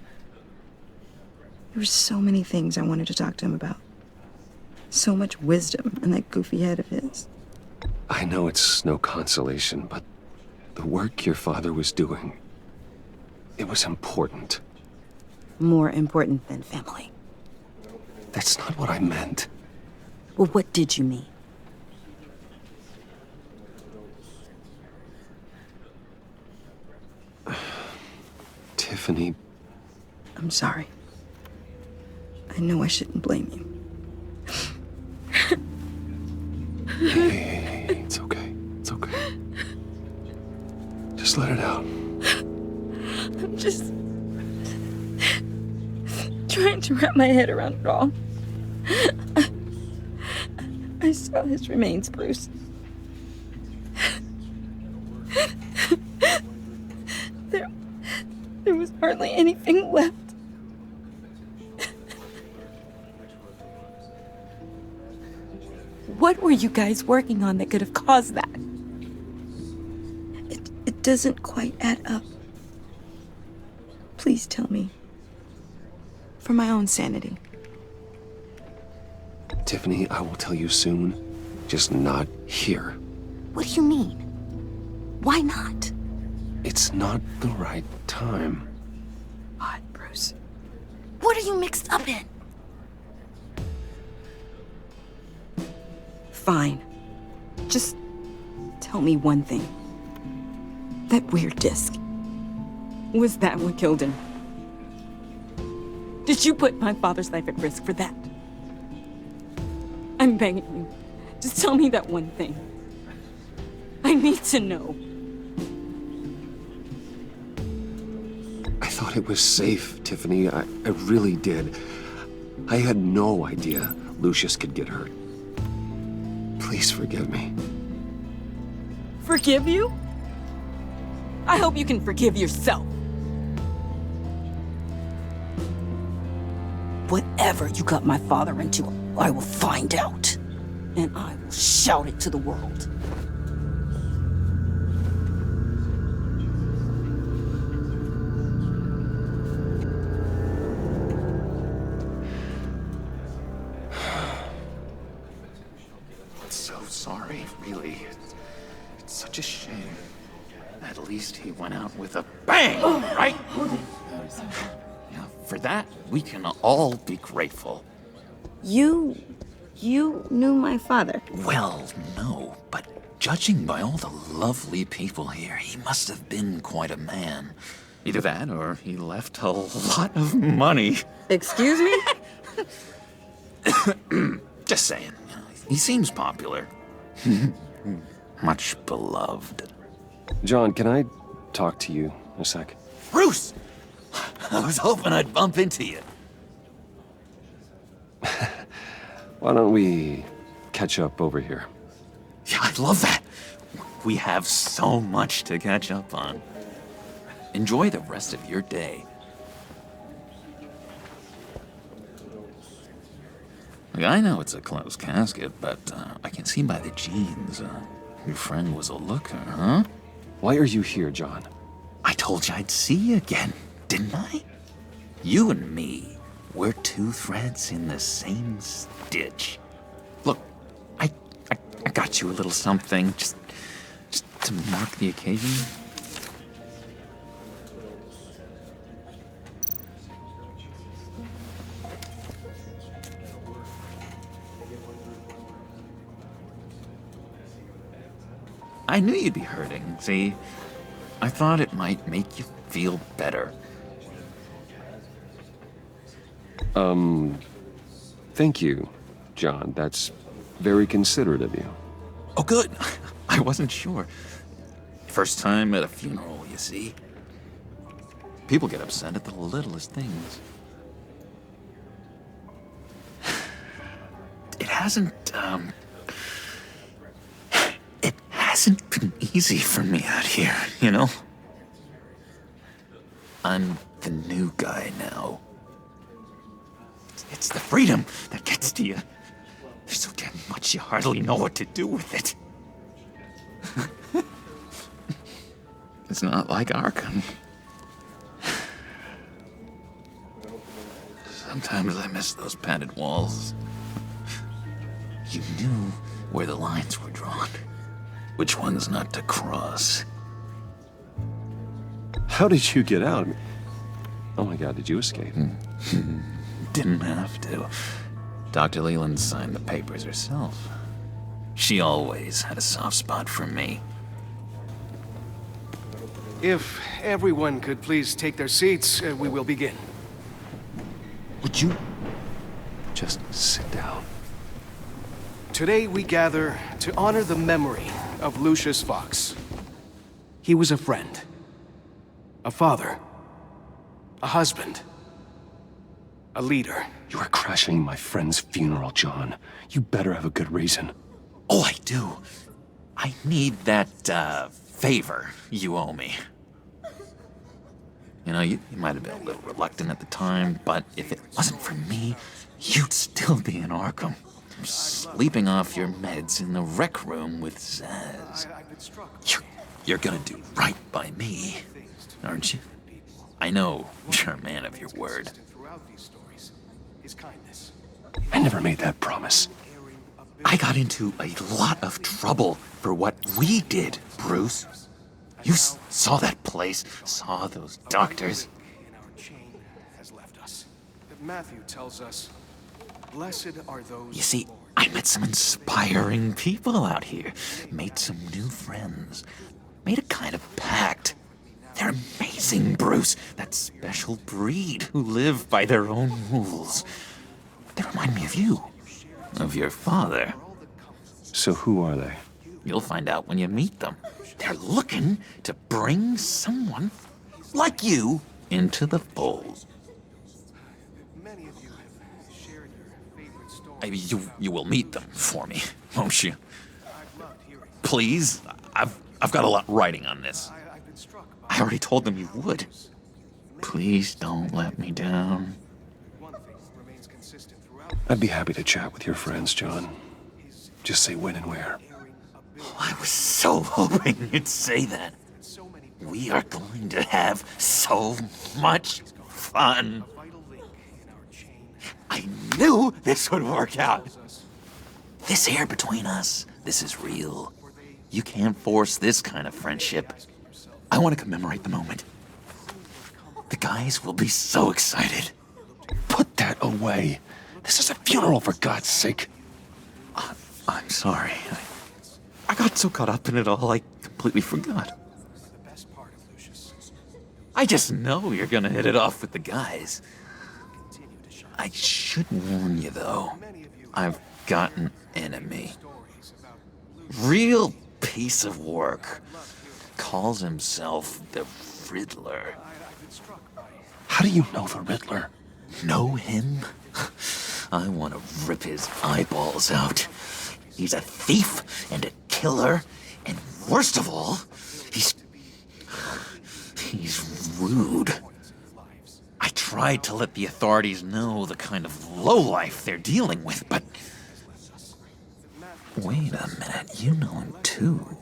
There were so many things I wanted to talk to him about. So much wisdom in that goofy head of his. I know it's no consolation, but the work your father was doing, it was important. More important than family. That's not what I meant. Well, what did you mean? Tiffany. I'm sorry. I know I shouldn't blame you. Hey, it's okay. It's okay. Just let it out. I'm just trying to wrap my head around it all. I saw his remains, Bruce. There was hardly anything left. What were you guys working on that could have caused that? It doesn't quite add up. Please tell me. For my own sanity. Tiffany, I will tell you soon. Just not here. What do you mean? Why not? It's not the right time. Odd, Bruce. What are you mixed up in? Fine. Just tell me one thing. That weird disc. Was that what killed him? Did you put my father's life at risk for that? I'm begging you. Just tell me that one thing. I need to know. I thought it was safe, Tiffany. I really did. I had no idea Lucius could get hurt. Please forgive me. Forgive you? I hope you can forgive yourself. Whatever you got my father into, I will find out. And I will shout it to the world. So sorry, really. It's such a shame. At least he went out with a bang, right? Now, for that, we can all be grateful. You knew my father? Well, no, but judging by all the lovely people here, he must have been quite a man. Either that, or he left a lot of money. Excuse me? Just saying. He seems popular. Much beloved. John, can I talk to you a sec? Bruce! I was hoping I'd bump into you. Why don't we catch up over here? Yeah, I love that. We have so much to catch up on. Enjoy the rest of your day. Look, I know it's a closed casket, but I can see by the jeans, your friend was a looker, huh? Why are you here, John? I told you I'd see you again, didn't I? You and me, we're two threads in the same stitch. Look, I got you a little something, just to mark the occasion. I knew you'd be hurting, see? I thought it might make you feel better. Thank you, John. That's very considerate of you. Oh, good. I wasn't sure. First time at a funeral, you see. People get upset at the littlest things. It hasn't been easy for me out here, you know? I'm the new guy now. It's the freedom that gets to you. There's so damn much you hardly know what to do with it. It's not like Arkham. Sometimes I miss those padded walls. You knew where the lines were drawn. Which ones not to cross. How did you get out? Oh my god, did you escape? Didn't have to. Dr. Leland signed the papers herself. She always had a soft spot for me. If everyone could please take their seats, we will begin. Would you just sit down? Today we gather to honor the memory of Lucius Fox. He was a friend, a father, a husband, a leader. You are crashing my friend's funeral, John. You better have a good reason. Oh, I do. I need that, favor you owe me. You know, you might have been a little reluctant at the time, but if it wasn't for me, you'd still be in Arkham. Sleeping off your meds in the rec room with Zaz. You're gonna do right by me, aren't you? I know you're a man of your word. I never made that promise. I got into a lot of trouble for what we did, Bruce. You saw that place, saw those doctors. Matthew tells us, blessed are those. You see, I met some inspiring people out here, made some new friends, made a kind of pact. They're amazing, Bruce. That special breed who live by their own rules. They remind me of you, of your father. So who are they? You'll find out when you meet them. They're looking to bring someone like you into the fold. You will meet them for me, won't you? Please, I've got a lot writing on this. I already told them you would. Please don't let me down. I'd be happy to chat with your friends, John. Just say when and where. Oh, I was so hoping you'd say that. We are going to have so much fun. I knew this would work out. This air between us, this is real. You can't force this kind of friendship. I want to commemorate the moment. The guys will be so excited. Put that away. This is a funeral, for God's sake. I'm sorry. I got so caught up in it all, I completely forgot. I just know you're gonna hit it off with the guys. I should warn you, though. I've got an enemy. Real piece of work. Calls himself the Riddler. How do you know the Riddler? Know him? I want to rip his eyeballs out. He's a thief and a killer, and worst of all, he's rude. I tried to let the authorities know the kind of lowlife they're dealing with, but... Wait a minute, you know him too.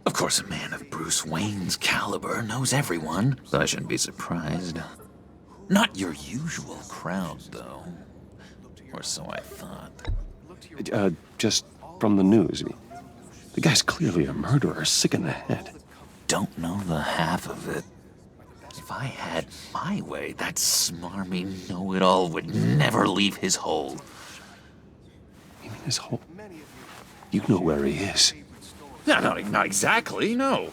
Of course, a man of Bruce Wayne's caliber knows everyone, so I shouldn't be surprised. Not your usual crowd, though. Or so I thought. Just from the news. The guy's clearly a murderer, sick in the head. Don't know the half of it. If I had my way, that smarmy know-it-all would never leave his hole. You mean his hole? You know where he is. No, not exactly, no.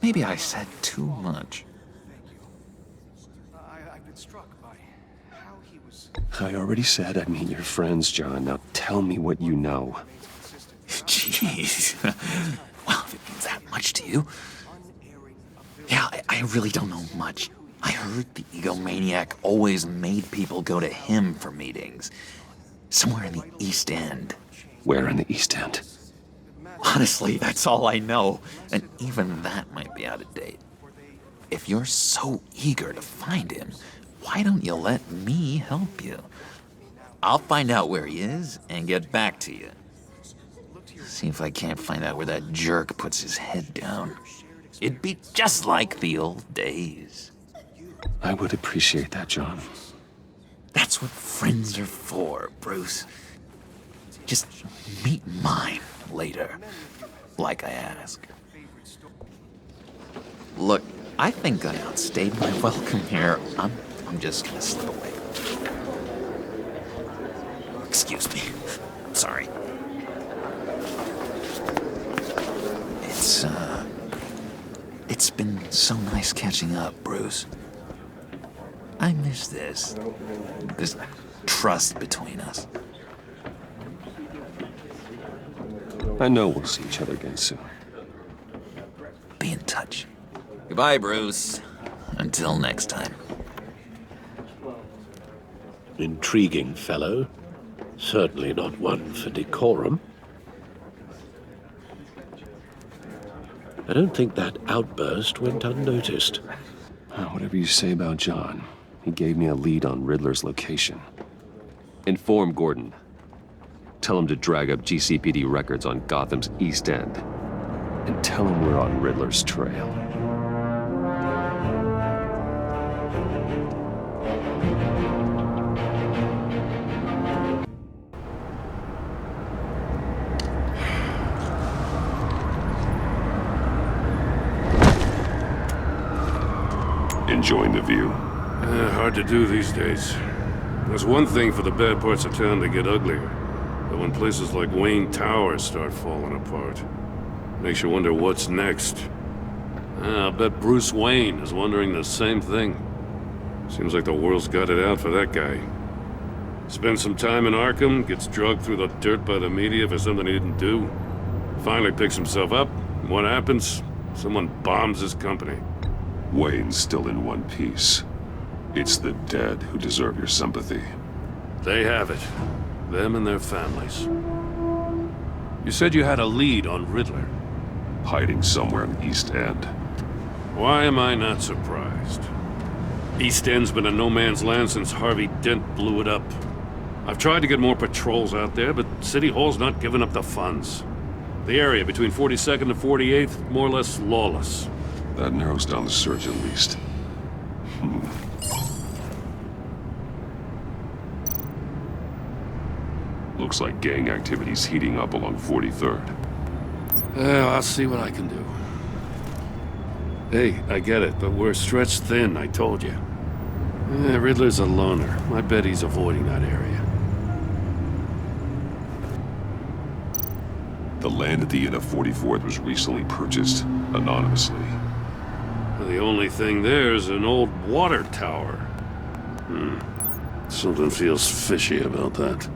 Maybe I said too much. I've been struck by how he was. I already said I'd meet your friends, John. Now tell me what you know. Jeez. Well, if it means that much to you. Yeah, I really don't know much. I heard the egomaniac always made people go to him for meetings. Somewhere in the East End. Where in the East End? Honestly, that's all I know. And even that might be out of date. If you're so eager to find him, why don't you let me help you? I'll find out where he is and get back to you. See if I can't find out where that jerk puts his head down. It'd be just like the old days. I would appreciate that, John. That's what friends are for, Bruce. Just meet mine later, like I asked. Look, I think I outstayed my welcome here. I'm just gonna slip away. Excuse me. I'm sorry. It's been so nice catching up, Bruce. I miss this trust between us. I know we'll see each other again soon. Be in touch. Goodbye, Bruce. Until next time. Intriguing fellow. Certainly not one for decorum. I don't think that outburst went unnoticed. Whatever you say about John, he gave me a lead on Riddler's location. Inform Gordon. Tell him to drag up GCPD records on Gotham's East End. And tell him we're on Riddler's trail. Enjoying the view? Hard to do these days. There's one thing for the bad parts of town to get uglier. But when places like Wayne Tower start falling apart, makes you wonder what's next. I'll bet Bruce Wayne is wondering the same thing. Seems like the world's got it out for that guy. Spends some time in Arkham, gets drugged through the dirt by the media for something he didn't do. Finally picks himself up, and what happens? Someone bombs his company. Wayne's still in one piece. It's the dead who deserve your sympathy. They have it. Them and their families. You said you had a lead on Riddler. Hiding somewhere in East End. Why am I not surprised? East End's been a no-man's land since Harvey Dent blew it up. I've tried to get more patrols out there, but City Hall's not giving up the funds. The area between 42nd and 48th, more or less lawless. That narrows down the search at least. Looks like gang activity's heating up along 43rd. Well, I'll see what I can do. Hey, I get it, but we're stretched thin, I told you. Riddler's a loner. I bet he's avoiding that area. The land at the end of 44th was recently purchased, anonymously. The only thing there is an old water tower. Something feels fishy about that.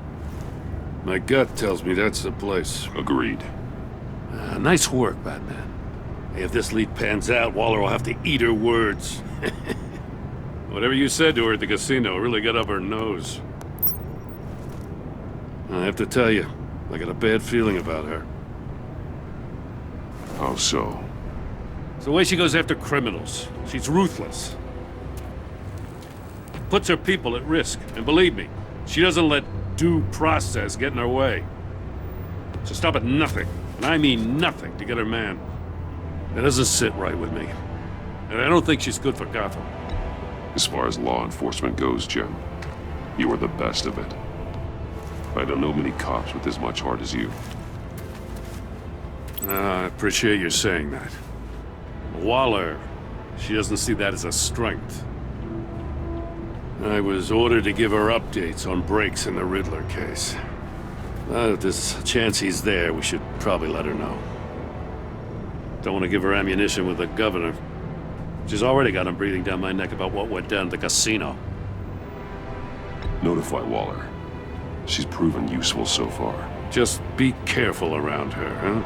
My gut tells me that's the place. Agreed. Nice work, Batman. Hey, if this lead pans out, Waller will have to eat her words. Whatever you said to her at the casino really got up her nose. I have to tell you, I got a bad feeling about her. How so? It's the way she goes after criminals. She's ruthless. Puts her people at risk. And believe me, she doesn't let due process get in her way. She'll stop at nothing, and I mean nothing, to get her man. That doesn't sit right with me. And I don't think she's good for Gotham. As far as law enforcement goes, Jim, you are the best of it. I don't know many cops with as much heart as you. I appreciate you saying that. Waller, she doesn't see that as a strength. I was ordered to give her updates on breaks in the Riddler case. If there's a chance he's there, we should probably let her know. Don't want to give her ammunition with the governor. She's already got him breathing down my neck about what went down at the casino. Notify Waller. She's proven useful so far. Just be careful around her, huh?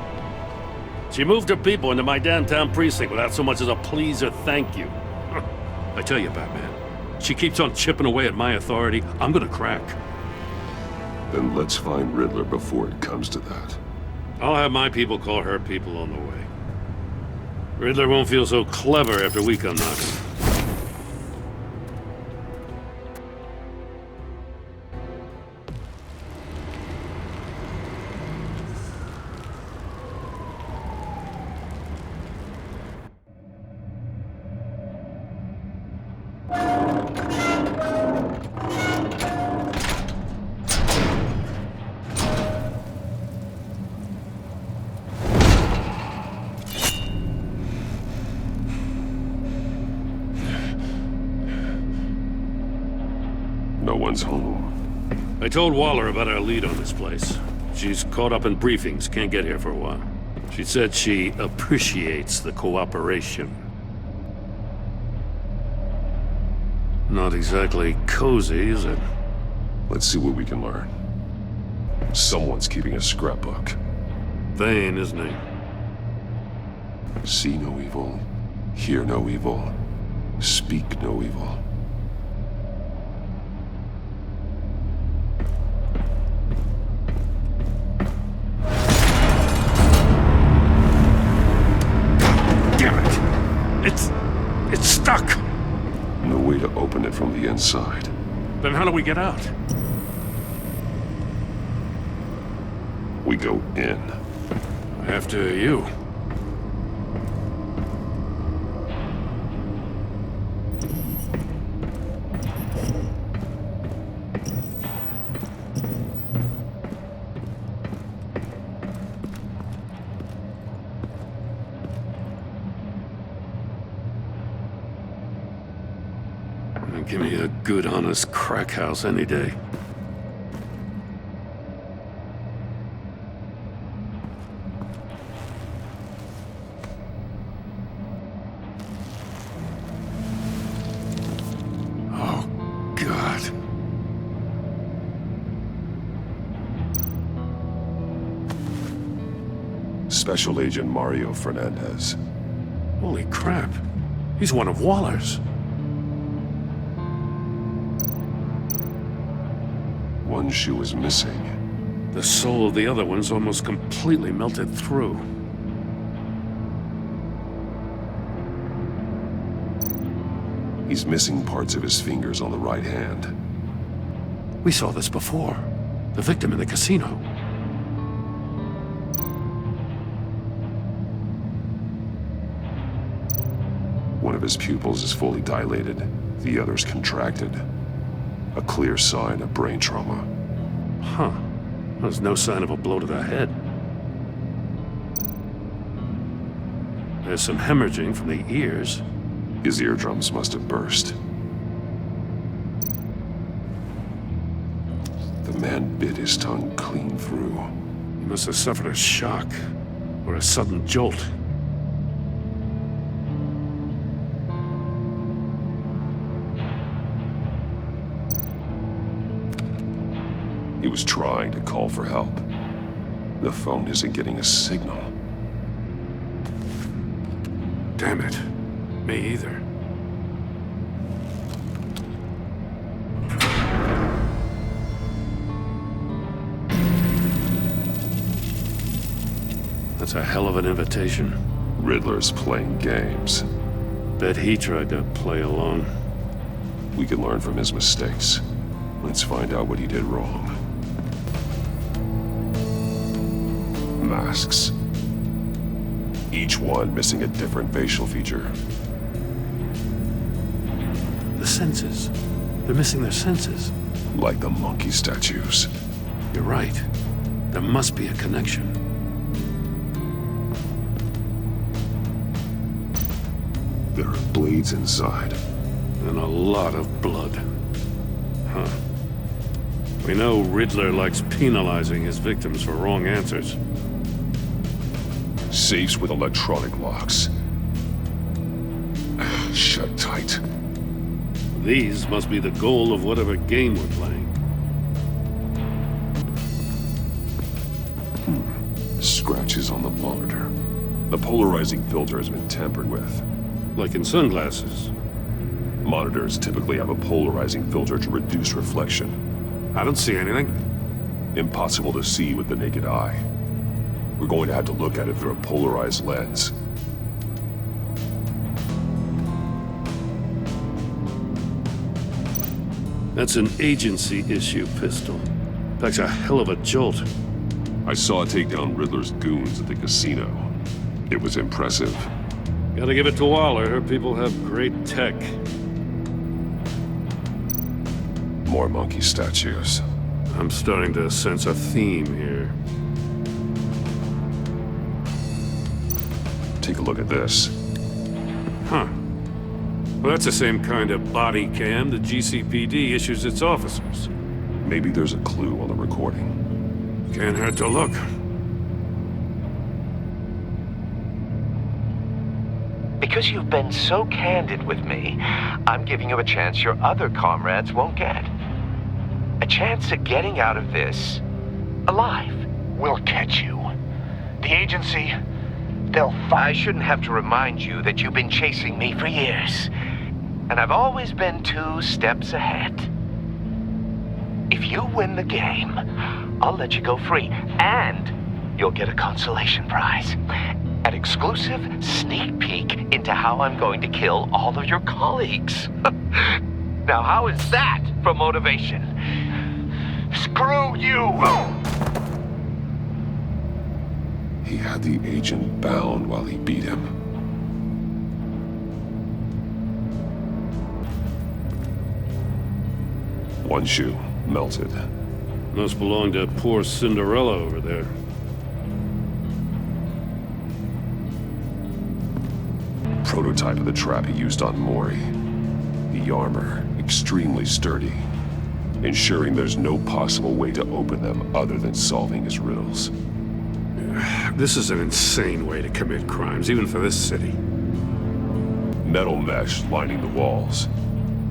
She moved her people into my downtown precinct without so much as a please or thank you. I tell you, Batman, she keeps on chipping away at my authority, I'm gonna crack. Then let's find Riddler before it comes to that. I'll have my people call her people on the way. Riddler won't feel so clever after we come knocking. No one's home. I told Waller about our lead on this place. She's caught up in briefings, can't get here for a while. She said she appreciates the cooperation. Not exactly cozy, is it? Let's see what we can learn. Someone's keeping a scrapbook. Vane, isn't he? See no evil, hear no evil, speak no evil. Damn it! It's stuck! No way to open it from the inside. Then how do we get out? We go in. After you. Give me a good, honest crack house any day. Oh, God. Special Agent Mario Fernandez. Holy crap. He's one of Waller's. One shoe is missing. The soul of the other one's almost completely melted through. He's missing parts of his fingers on the right hand. We saw this before. The victim in the casino. One of his pupils is fully dilated, the other's contracted. A clear sign of brain trauma. Huh. There's no sign of a blow to the head. There's some hemorrhaging from the ears. His eardrums must have burst. The man bit his tongue clean through. He must have suffered a shock, or a sudden jolt. He was trying to call for help. The phone isn't getting a signal. Damn it. Me either. That's a hell of an invitation. Riddler's playing games. Bet he tried to play along. We can learn from his mistakes. Let's find out what he did wrong. Masks. Each one missing a different facial feature. The senses. They're missing their senses. Like the monkey statues. You're right. There must be a connection. There are blades inside. And a lot of blood. Huh. We know Riddler likes penalizing his victims for wrong answers. Safes with electronic locks. Shut tight. These must be the goal of whatever game we're playing. Scratches on the monitor. The polarizing filter has been tampered with. Like in sunglasses. Monitors typically have a polarizing filter to reduce reflection. I don't see anything. Impossible to see with the naked eye. We're going to have to look at it through a polarized lens. That's an agency issue pistol. Packs a hell of a jolt. I saw it take down Riddler's goons at the casino. It was impressive. Gotta give it to Waller. Her people have great tech. More monkey statues. I'm starting to sense a theme here. Take a look at this. Huh. Well, that's the same kind of body cam the GCPD issues its officers. Maybe there's a clue on the recording. Can't hurt to look. Because you've been so candid with me, I'm giving you a chance your other comrades won't get. A chance at getting out of this alive. We'll catch you. The agency, they'll I shouldn't have to remind you that you've been chasing me for years. And I've always been 2 steps ahead. If you win the game, I'll let you go free. And you'll get a consolation prize. An exclusive sneak peek into how I'm going to kill all of your colleagues. Now, how is that for motivation? Screw you! He had the agent bound while he beat him. One shoe, melted. Must belong to poor Cinderella over there. Prototype of the trap he used on Mori. The armor, extremely sturdy, ensuring there's no possible way to open them other than solving his riddles. This is an insane way to commit crimes, even for this city. Metal mesh lining the walls.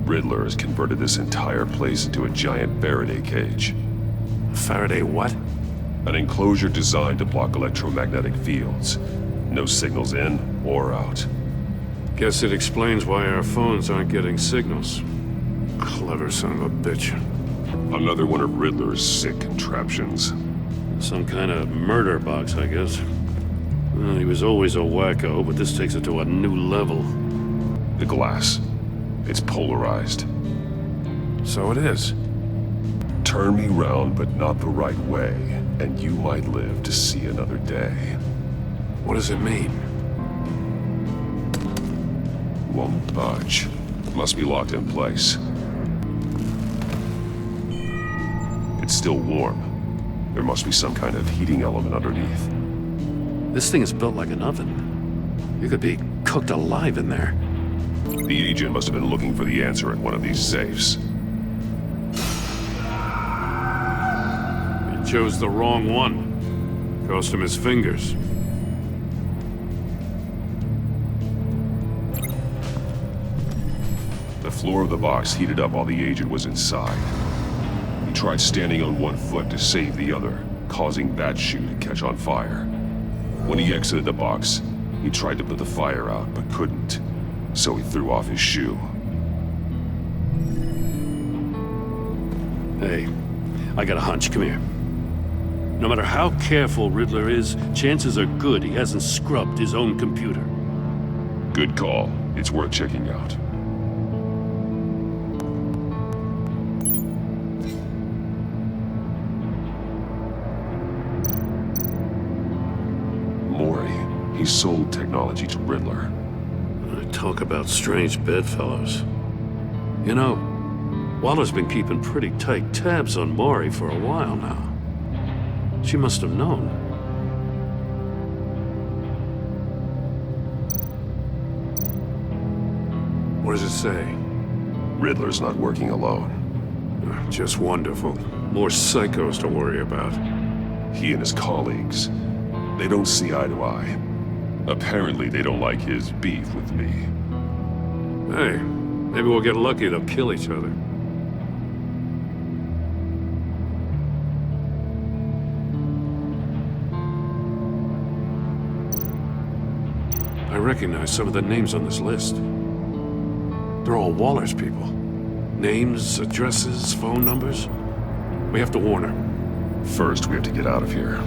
Riddler has converted this entire place into a giant Faraday cage. Faraday what? An enclosure designed to block electromagnetic fields. No signals in or out. Guess it explains why our phones aren't getting signals. Clever son of a bitch. Another one of Riddler's sick contraptions. Some kind of murder box, I guess. Well, he was always a wacko, but this takes it to a new level. The glass. It's polarized. So it is. Turn me round, but not the right way, and you might live to see another day. What does it mean? Won't budge. Must be locked in place. It's still warm. There must be some kind of heating element underneath. This thing is built like an oven. You could be cooked alive in there. The agent must have been looking for the answer in one of these safes. He chose the wrong one. Cost him his fingers. The floor of the box heated up while the agent was inside. He tried standing on one foot to save the other, causing that shoe to catch on fire. When he exited the box, he tried to put the fire out, but couldn't. So he threw off his shoe. Hey, I got a hunch. Come here. No matter how careful Riddler is, chances are good he hasn't scrubbed his own computer. Good call. It's worth checking out. Mori. He sold technology to Riddler. Talk about strange bedfellows. You know, Waller's been keeping pretty tight tabs on Mori for a while now. She must have known. What does it say? Riddler's not working alone. Just wonderful. More psychos to worry about. He and his colleagues, they don't see eye to eye. Apparently, they don't like his beef with me. Hey, maybe we'll get lucky they'll kill each other. I recognize some of the names on this list. They're all Waller's people. Names, addresses, phone numbers. We have to warn her. First, we have to get out of here.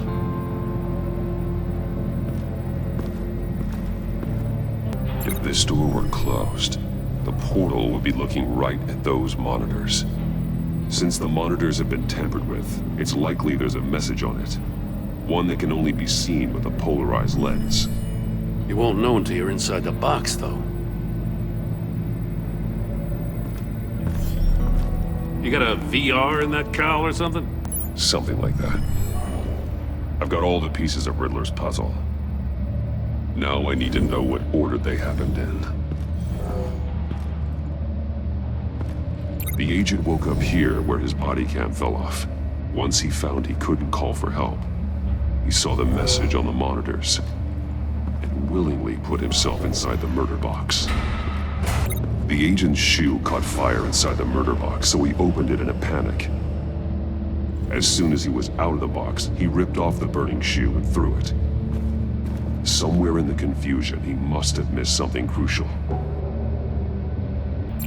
If this door were closed, the portal would be looking right at those monitors. Since the monitors have been tampered with, it's likely there's a message on it. One that can only be seen with a polarized lens. You won't know until you're inside the box, though. You got a VR in that cowl or something? Something like that. I've got all the pieces of Riddler's puzzle. Now I need to know what order they happened in. The agent woke up here where his body cam fell off. Once he found he couldn't call for help, he saw the message on the monitors and willingly put himself inside the murder box. The agent's shoe caught fire inside the murder box, so he opened it in a panic. As soon as he was out of the box, he ripped off the burning shoe and threw it. Somewhere in the confusion, he must have missed something crucial.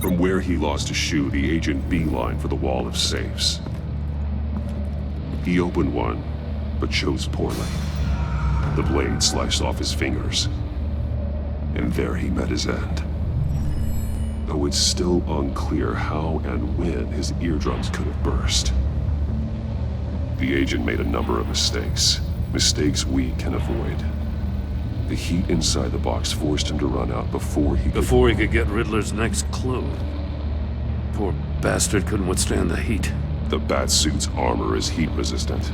From where he lost a shoe, the agent beelined for the wall of safes. He opened one, but chose poorly. The blade sliced off his fingers, and there he met his end. Though it's still unclear how and when his eardrums could have burst. The agent made a number of mistakes. Mistakes we can avoid. The heat inside the box forced him to run out before he could get Riddler's next clue. Poor bastard couldn't withstand the heat. The Batsuit's armor is heat resistant.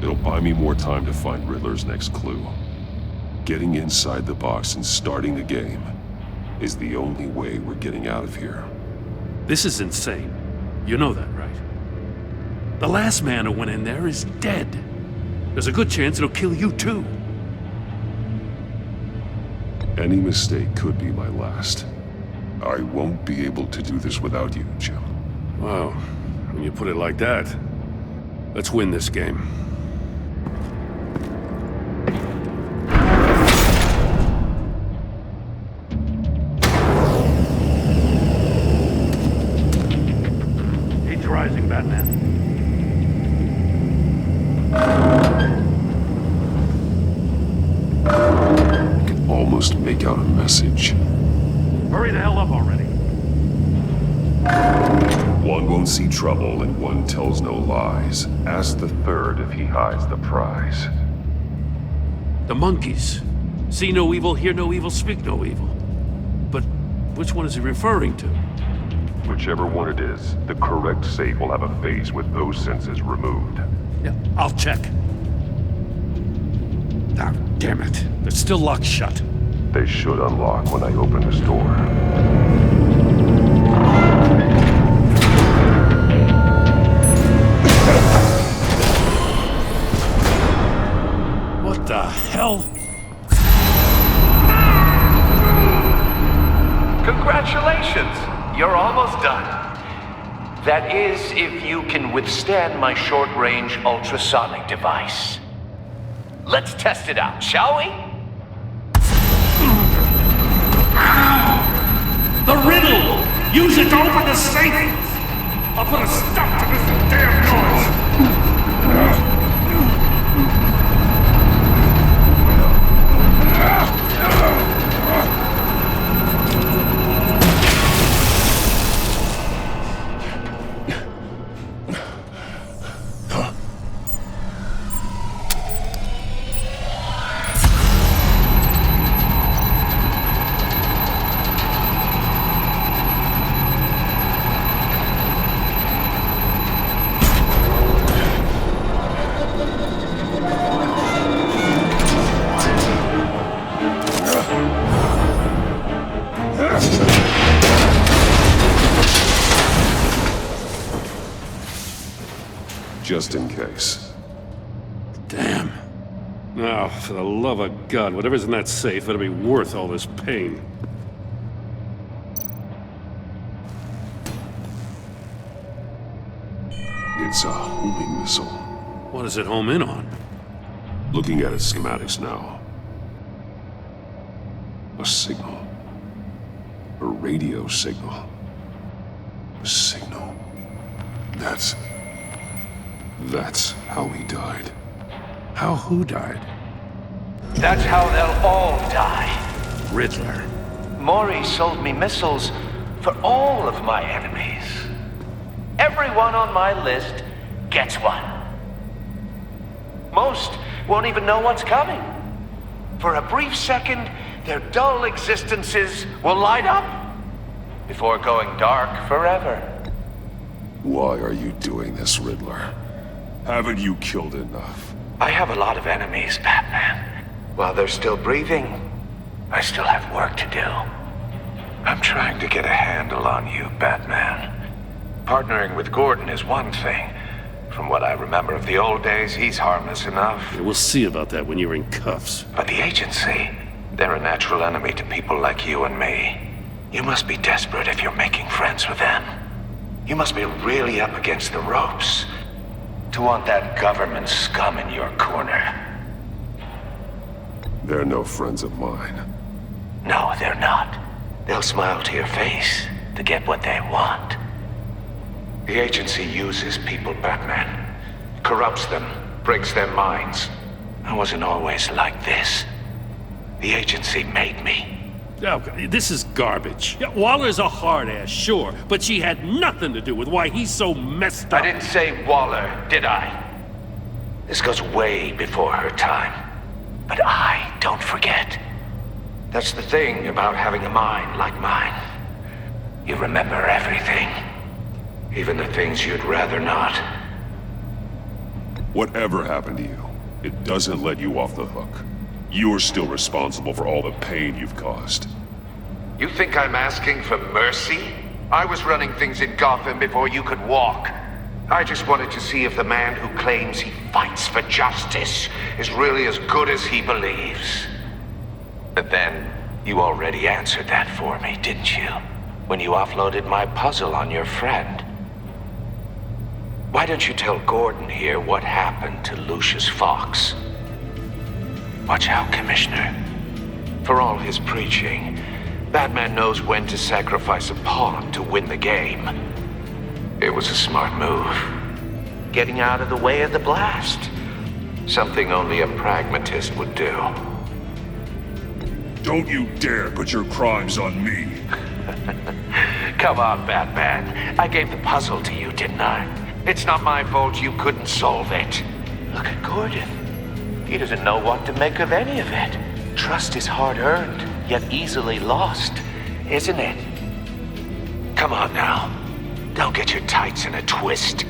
It'll buy me more time to find Riddler's next clue. Getting inside the box and starting the game is the only way we're getting out of here. This is insane. You know that, right? The last man who went in there is dead. There's a good chance it'll kill you too. Any mistake could be my last. I won't be able to do this without you, Jim. Wow, when you put it like that, let's win this game. Heat's rising, Batman. I can almost make out a message. Hurry the hell up already. One won't see trouble and one tells no lies. Ask the third if he hides the prize. The monkeys. See no evil, hear no evil, speak no evil. But which one is he referring to? Whichever one it is, the correct safe will have a face with those senses removed. Yeah, I'll check. Ah, damn it. They're still locked shut. They should unlock when I open this door. What the hell? Congratulations! You're almost done. That is, if you can withstand my short-range ultrasonic device. Let's test it out, shall we? The riddle! Use it to open the safe! I'll put a stop to this damn noise! Just in case. Damn. Now, for the love of God, whatever's in that safe better be worth all this pain. It's a homing missile. What does it home in on? Looking at its schematics now. A signal. A radio signal. A signal. That's how he died. How who died? That's how they'll all die. Riddler. Maury sold me missiles for all of my enemies. Everyone on my list gets one. Most won't even know what's coming. For a brief second, their dull existences will light up before going dark forever. Why are you doing this, Riddler? Haven't you killed enough? I have a lot of enemies, Batman. While they're still breathing, I still have work to do. I'm trying to get a handle on you, Batman. Partnering with Gordon is one thing. From what I remember of the old days, he's harmless enough. Yeah, we'll see about that when you're in cuffs. But the agency, they're a natural enemy to people like you and me. You must be desperate if you're making friends with them. You must be really up against the ropes to want that government scum in your corner. They're no friends of mine. No, they're not. They'll smile to your face to get what they want. The agency uses people, Batman. Corrupts them, breaks their minds. I wasn't always like this. The agency made me. Oh, this is garbage. Yeah, Waller's a hard ass, sure, but she had nothing to do with why he's so messed up. I didn't say Waller, did I? This goes way before her time. But I don't forget. That's the thing about having a mind like mine. You remember everything. Even the things you'd rather not. Whatever happened to you, it doesn't let you off the hook. You're still responsible for all the pain you've caused. You think I'm asking for mercy? I was running things in Gotham before you could walk. I just wanted to see if the man who claims he fights for justice is really as good as he believes. But then, you already answered that for me, didn't you? When you offloaded my puzzle on your friend. Why don't you tell Gordon here what happened to Lucius Fox? Watch out, Commissioner. For all his preaching, Batman knows when to sacrifice a pawn to win the game. It was a smart move. Getting out of the way of the blast. Something only a pragmatist would do. Don't you dare put your crimes on me. Come on, Batman. I gave the puzzle to you, didn't I? It's not my fault you couldn't solve it. Look at Gordon. He doesn't know what to make of any of it. Trust is hard-earned, yet easily lost, isn't it? Come on now. Don't get your tights in a twist.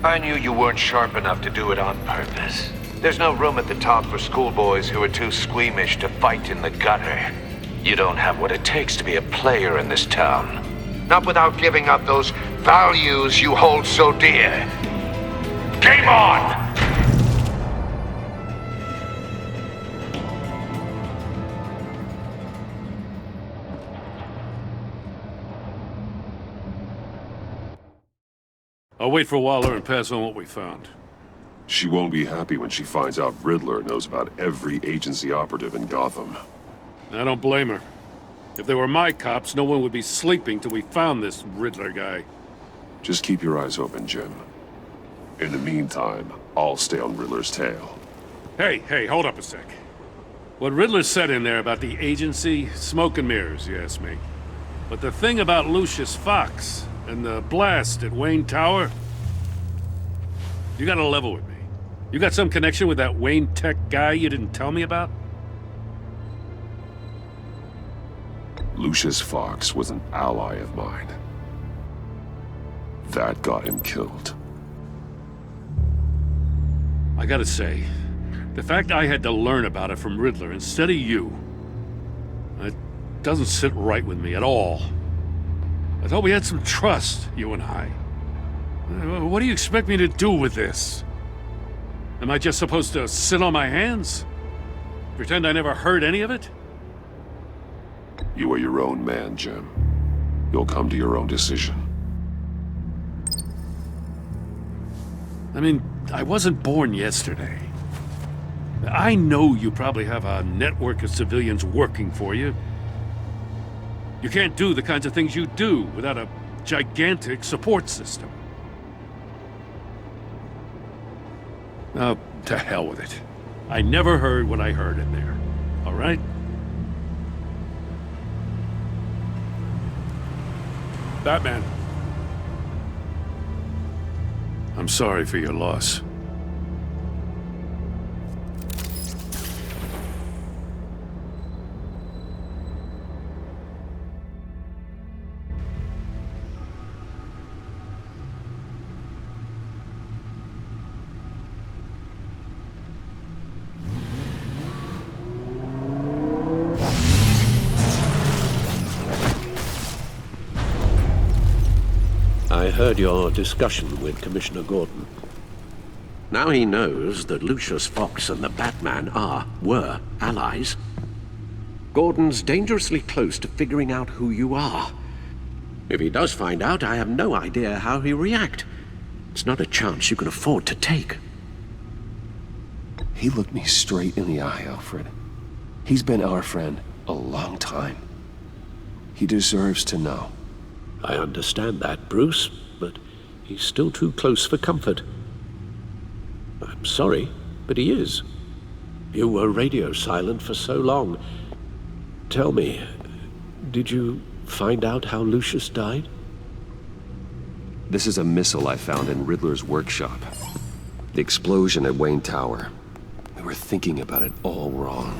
I knew you weren't sharp enough to do it on purpose. There's no room at the top for schoolboys who are too squeamish to fight in the gutter. You don't have what it takes to be a player in this town. Not without giving up those values you hold so dear. Game on! I'll wait for Waller and pass on what we found. She won't be happy when she finds out Riddler knows about every agency operative in Gotham. I don't blame her. If they were my cops, no one would be sleeping till we found this Riddler guy. Just keep your eyes open, Jim. In the meantime, I'll stay on Riddler's tail. Hey, hold up a sec. What Riddler said in there about the agency, smoke and mirrors, you ask me. But the thing about Lucius Fox and the blast at Wayne Tower, you gotta level with me. You got some connection with that Wayne Tech guy you didn't tell me about? Lucius Fox was an ally of mine. That got him killed. I gotta say, the fact I had to learn about it from Riddler instead of you, it doesn't sit right with me at all. I thought we had some trust, you and I. What do you expect me to do with this? Am I just supposed to sit on my hands? Pretend I never heard any of it? You are your own man, Jim. You'll come to your own decision. I mean, I wasn't born yesterday. I know you probably have a network of civilians working for you. You can't do the kinds of things you do without a gigantic support system. Oh, to hell with it. I never heard what I heard in there. All right? Batman. I'm sorry for your loss. I heard your discussion with Commissioner Gordon. Now he knows that Lucius Fox and the Batman were allies. Gordon's dangerously close to figuring out who you are. If he does find out, I have no idea how he'll react. It's not a chance you can afford to take. He looked me straight in the eye, Alfred. He's been our friend a long time. He deserves to know. I understand that, Bruce, but he's still too close for comfort. I'm sorry, but he is. You were radio silent for so long. Tell me, did you find out how Lucius died? This is a missile I found in Riddler's workshop. The explosion at Wayne Tower. We were thinking about it all wrong.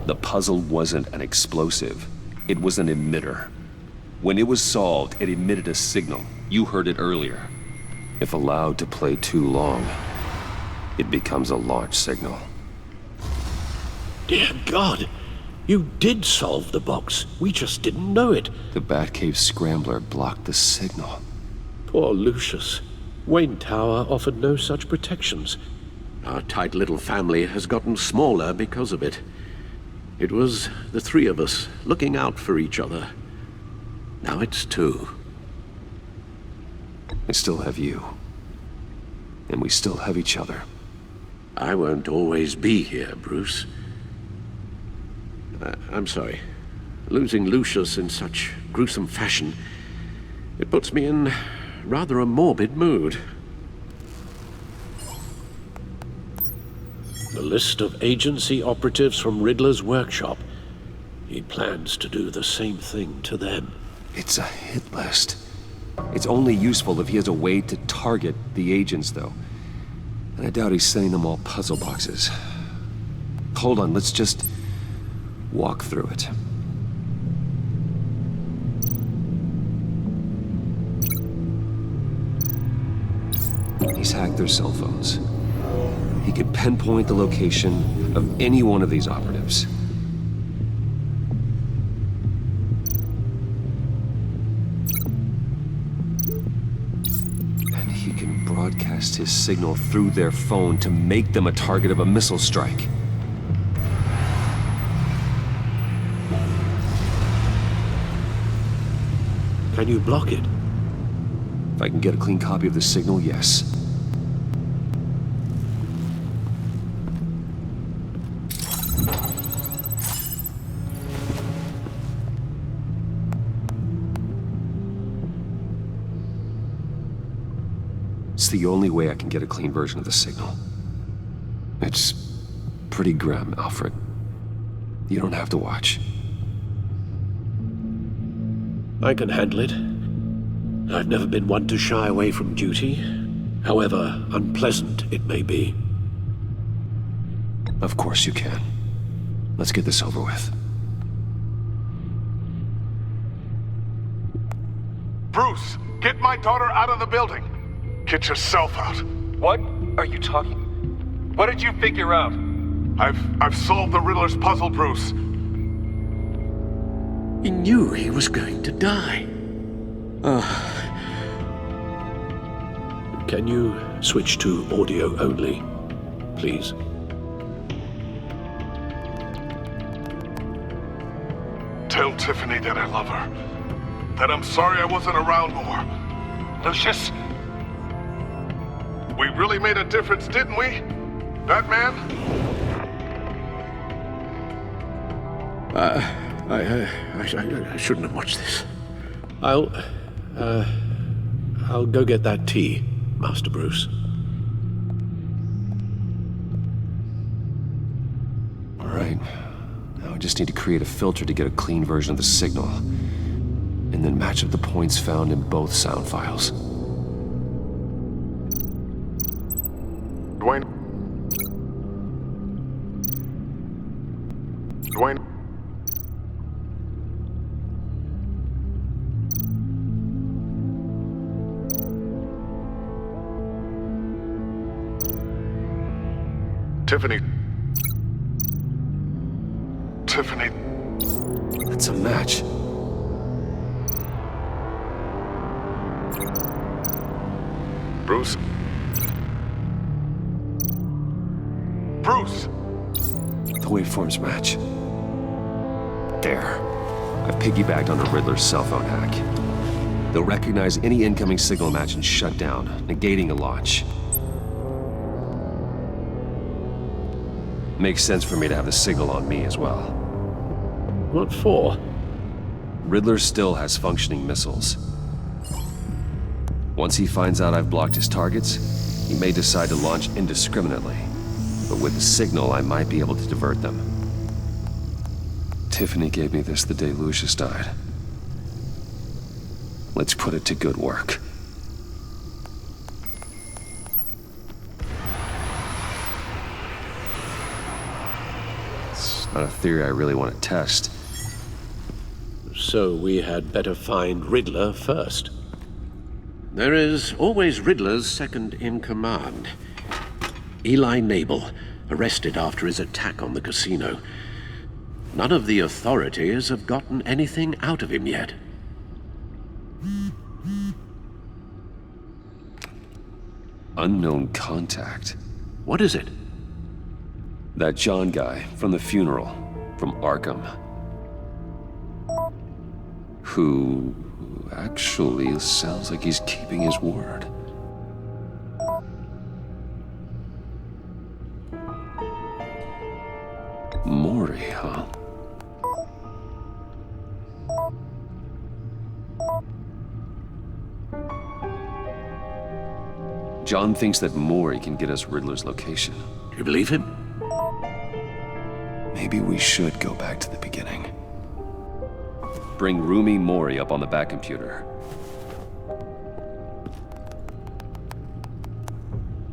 The puzzle wasn't an explosive. It was an emitter. When it was solved, it emitted a signal. You heard it earlier. If allowed to play too long, it becomes a launch signal. Dear God! You did solve the box. We just didn't know it. The Batcave scrambler blocked the signal. Poor Lucius. Wayne Tower offered no such protections. Our tight little family has gotten smaller because of it. It was the three of us looking out for each other. Now it's two. I still have you. And we still have each other. I won't always be here, Bruce. I'm sorry. Losing Lucius in such gruesome fashion, it puts me in rather a morbid mood. The list of agency operatives from Riddler's workshop. He plans to do the same thing to them. It's a hit list. It's only useful if he has a way to target the agents, though. And I doubt he's sending them all puzzle boxes. Hold on, let's just walk through it. He's hacked their cell phones. He could pinpoint the location of any one of these operatives. And he can broadcast his signal through their phone to make them a target of a missile strike. Can you block it? If I can get a clean copy of the signal, yes. It's the only way I can get a clean version of the signal. It's pretty grim, Alfred. You don't have to watch. I can handle it. I've never been one to shy away from duty, however unpleasant it may be. Of course you can. Let's get this over with. Bruce, get my daughter out of the building. Get yourself out. What are you talking? What did you figure out? I've solved the Riddler's puzzle, Bruce. He knew he was going to die. Can you switch to audio only, please? Tell Tiffany that I love her. That I'm sorry I wasn't around more. Lucius? We really made a difference, didn't we? Batman? I shouldn't have watched this. I'll go get that tea, Master Bruce. All right. Now I just need to create a filter to get a clean version of the signal. And then match up the points found in both sound files. Dwayne? Tiffany. It's a match. Bruce? Bruce! The waveforms match. There. I've piggybacked onto Riddler's cell phone hack. They'll recognize any incoming signal match and shut down, negating a launch. Makes sense for me to have the signal on me as well. What for? Riddler still has functioning missiles. Once he finds out I've blocked his targets, he may decide to launch indiscriminately. But with the signal, I might be able to divert them. Tiffany gave me this the day Lucius died. Let's put it to good work. It's not a theory I really want to test. So we had better find Riddler first. There is always Riddler's second in command. Eli Nabel, arrested after his attack on the casino. None of the authorities have gotten anything out of him yet. Unknown contact. What is it? That John guy from the funeral, from Arkham. Who actually sounds like he's keeping his word. Maury, huh? John thinks that Maury can get us Riddler's location. Do you believe him? Maybe we should go back to the beginning. Bring Rumi Maury up on the back computer.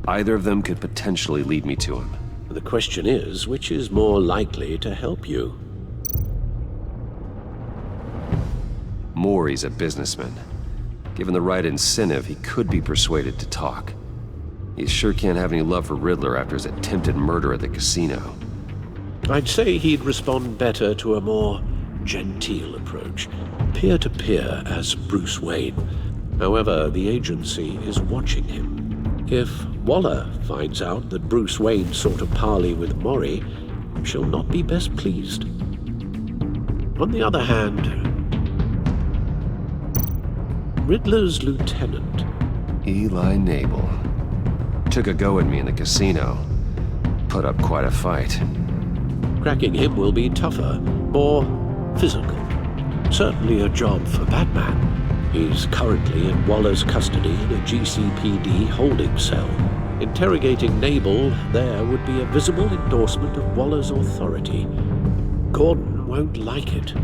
Either of them could potentially lead me to him. The question is, which is more likely to help you? Maury's a businessman. Given the right incentive, he could be persuaded to talk. He sure can't have any love for Riddler after his attempted murder at the casino. I'd say he'd respond better to a more genteel approach, peer-to-peer as Bruce Wayne. However, the agency is watching him. If Waller finds out that Bruce Wayne sought a parley with Maury, she'll not be best pleased. On the other hand, Riddler's lieutenant, Eli Nabel, took a go at me in the casino. Put up quite a fight. Cracking him will be tougher, more physical. Certainly a job for Batman. He's currently in Waller's custody in a GCPD holding cell. Interrogating Nabel there would be a visible endorsement of Waller's authority. Gordon won't like it.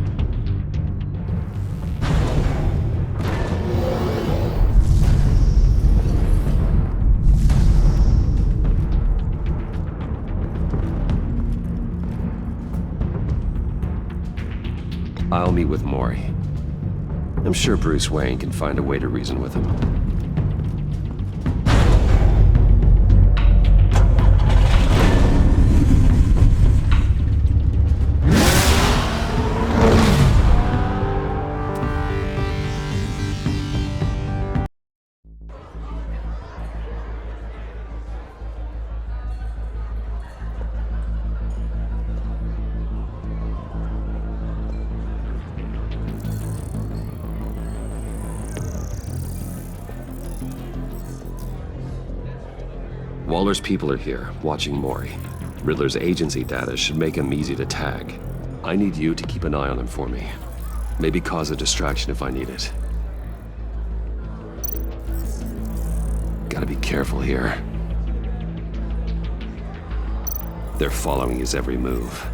I'll meet with Maury. I'm sure Bruce Wayne can find a way to reason with him. Waller's people are here, watching Maury. Riddler's agency data should make him easy to tag. I need you to keep an eye on him for me. Maybe cause a distraction if I need it. Gotta be careful here. They're following his every move.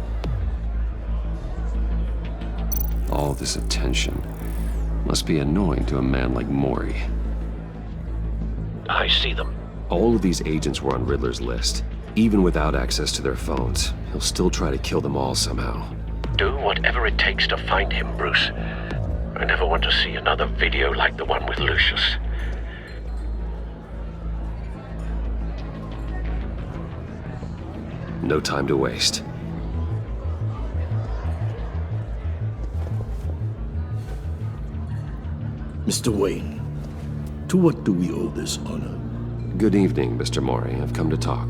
All this attention must be annoying to a man like Maury. I see them. All of these agents were on Riddler's list. Even without access to their phones, he'll still try to kill them all somehow. Do whatever it takes to find him, Bruce. I never want to see another video like the one with Lucius. No time to waste. Mr. Wayne, to what do we owe this honor? Good evening, Mr. Mori. I've come to talk.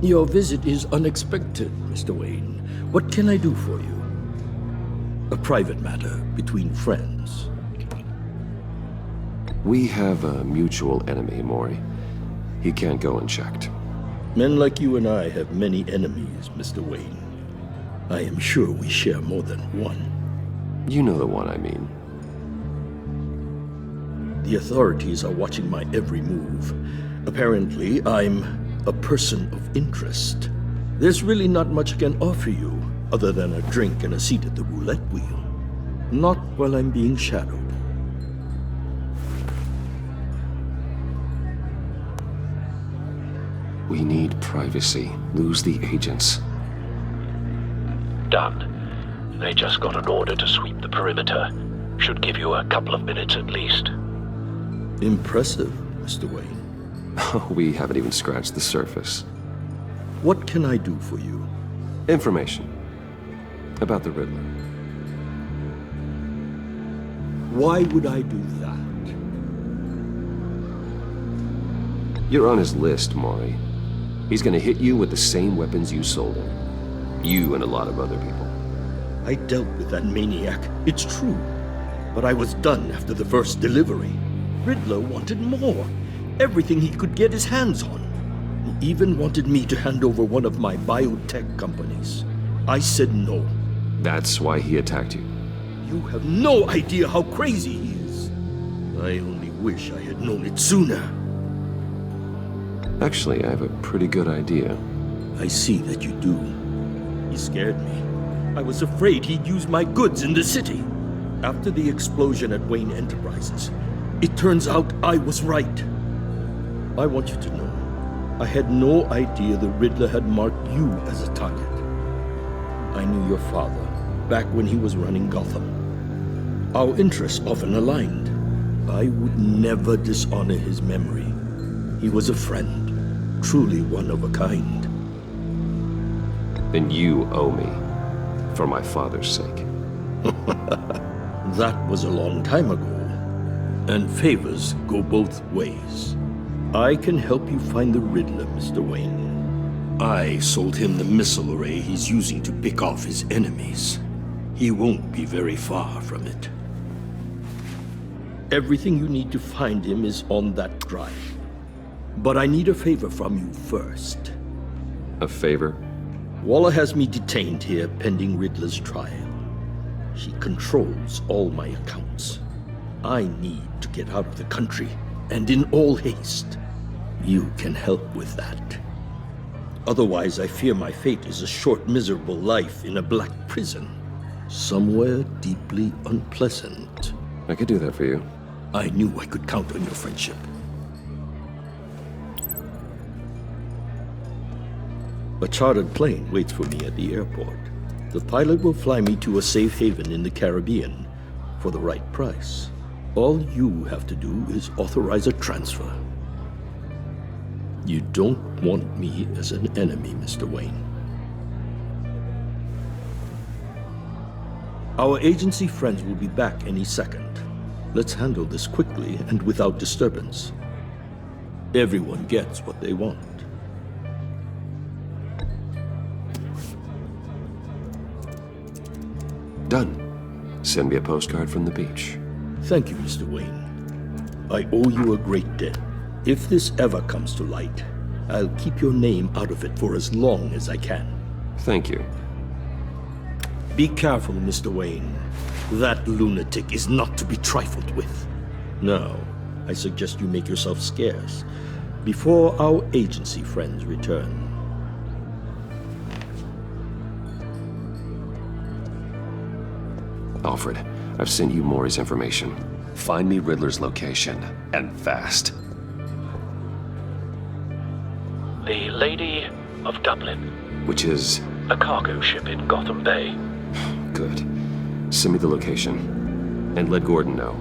Your visit is unexpected, Mr. Wayne. What can I do for you? A private matter between friends. We have a mutual enemy, Mori. He can't go unchecked. Men like you and I have many enemies, Mr. Wayne. I am sure we share more than one. You know the one I mean. The authorities are watching my every move. Apparently, I'm a person of interest. There's really not much I can offer you, other than a drink and a seat at the roulette wheel. Not while I'm being shadowed. We need privacy. Lose the agents. Done. They just got an order to sweep the perimeter. Should give you a couple of minutes at least. Impressive, Mr. Wayne. We haven't even scratched the surface. What can I do for you? Information. About the Riddler. Why would I do that? You're on his list, Mori. He's gonna hit you with the same weapons you sold him. You and a lot of other people. I dealt with that maniac, it's true. But I was done after the first delivery. Riddler wanted more. Everything he could get his hands on. He even wanted me to hand over one of my biotech companies. I said no. That's why he attacked you. You have no idea how crazy he is. I only wish I had known it sooner. Actually, I have a pretty good idea. I see that you do. He scared me. I was afraid he'd use my goods in the city. After the explosion at Wayne Enterprises, it turns out I was right. I want you to know, I had no idea the Riddler had marked you as a target. I knew your father back when he was running Gotham. Our interests often aligned. I would never dishonor his memory. He was a friend, truly one of a kind. Then you owe me, for my father's sake. That was a long time ago, and favors go both ways. I can help you find the Riddler, Mr. Wayne. I sold him the missile array he's using to pick off his enemies. He won't be very far from it. Everything you need to find him is on that drive. But I need a favor from you first. A favor? Waller has me detained here pending Riddler's trial. She controls all my accounts. I need to get out of the country, and in all haste. You can help with that. Otherwise, I fear my fate is a short, miserable life in a black prison. Somewhere deeply unpleasant. I could do that for you. I knew I could count on your friendship. A chartered plane waits for me at the airport. The pilot will fly me to a safe haven in the Caribbean for the right price. All you have to do is authorize a transfer. You don't want me as an enemy, Mr. Wayne. Our agency friends will be back any second. Let's handle this quickly and without disturbance. Everyone gets what they want. Done. Send me a postcard from the beach. Thank you, Mr. Wayne. I owe you a great debt. If this ever comes to light, I'll keep your name out of it for as long as I can. Thank you. Be careful, Mr. Wayne. That lunatic is not to be trifled with. Now, I suggest you make yourself scarce before our agency friends return. Alfred, I've sent you Mori's information. Find me Riddler's location, and fast. The Lady of Dublin. Which is? A cargo ship in Gotham Bay. Good. Send me the location. And let Gordon know.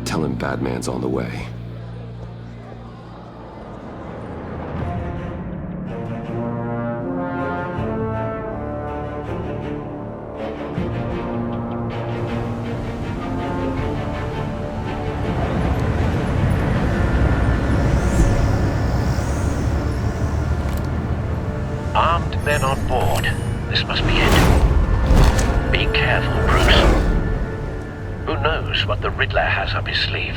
Tell him Batman's on the way. This must be it. Be careful, Bruce. Who knows what the Riddler has up his sleeve?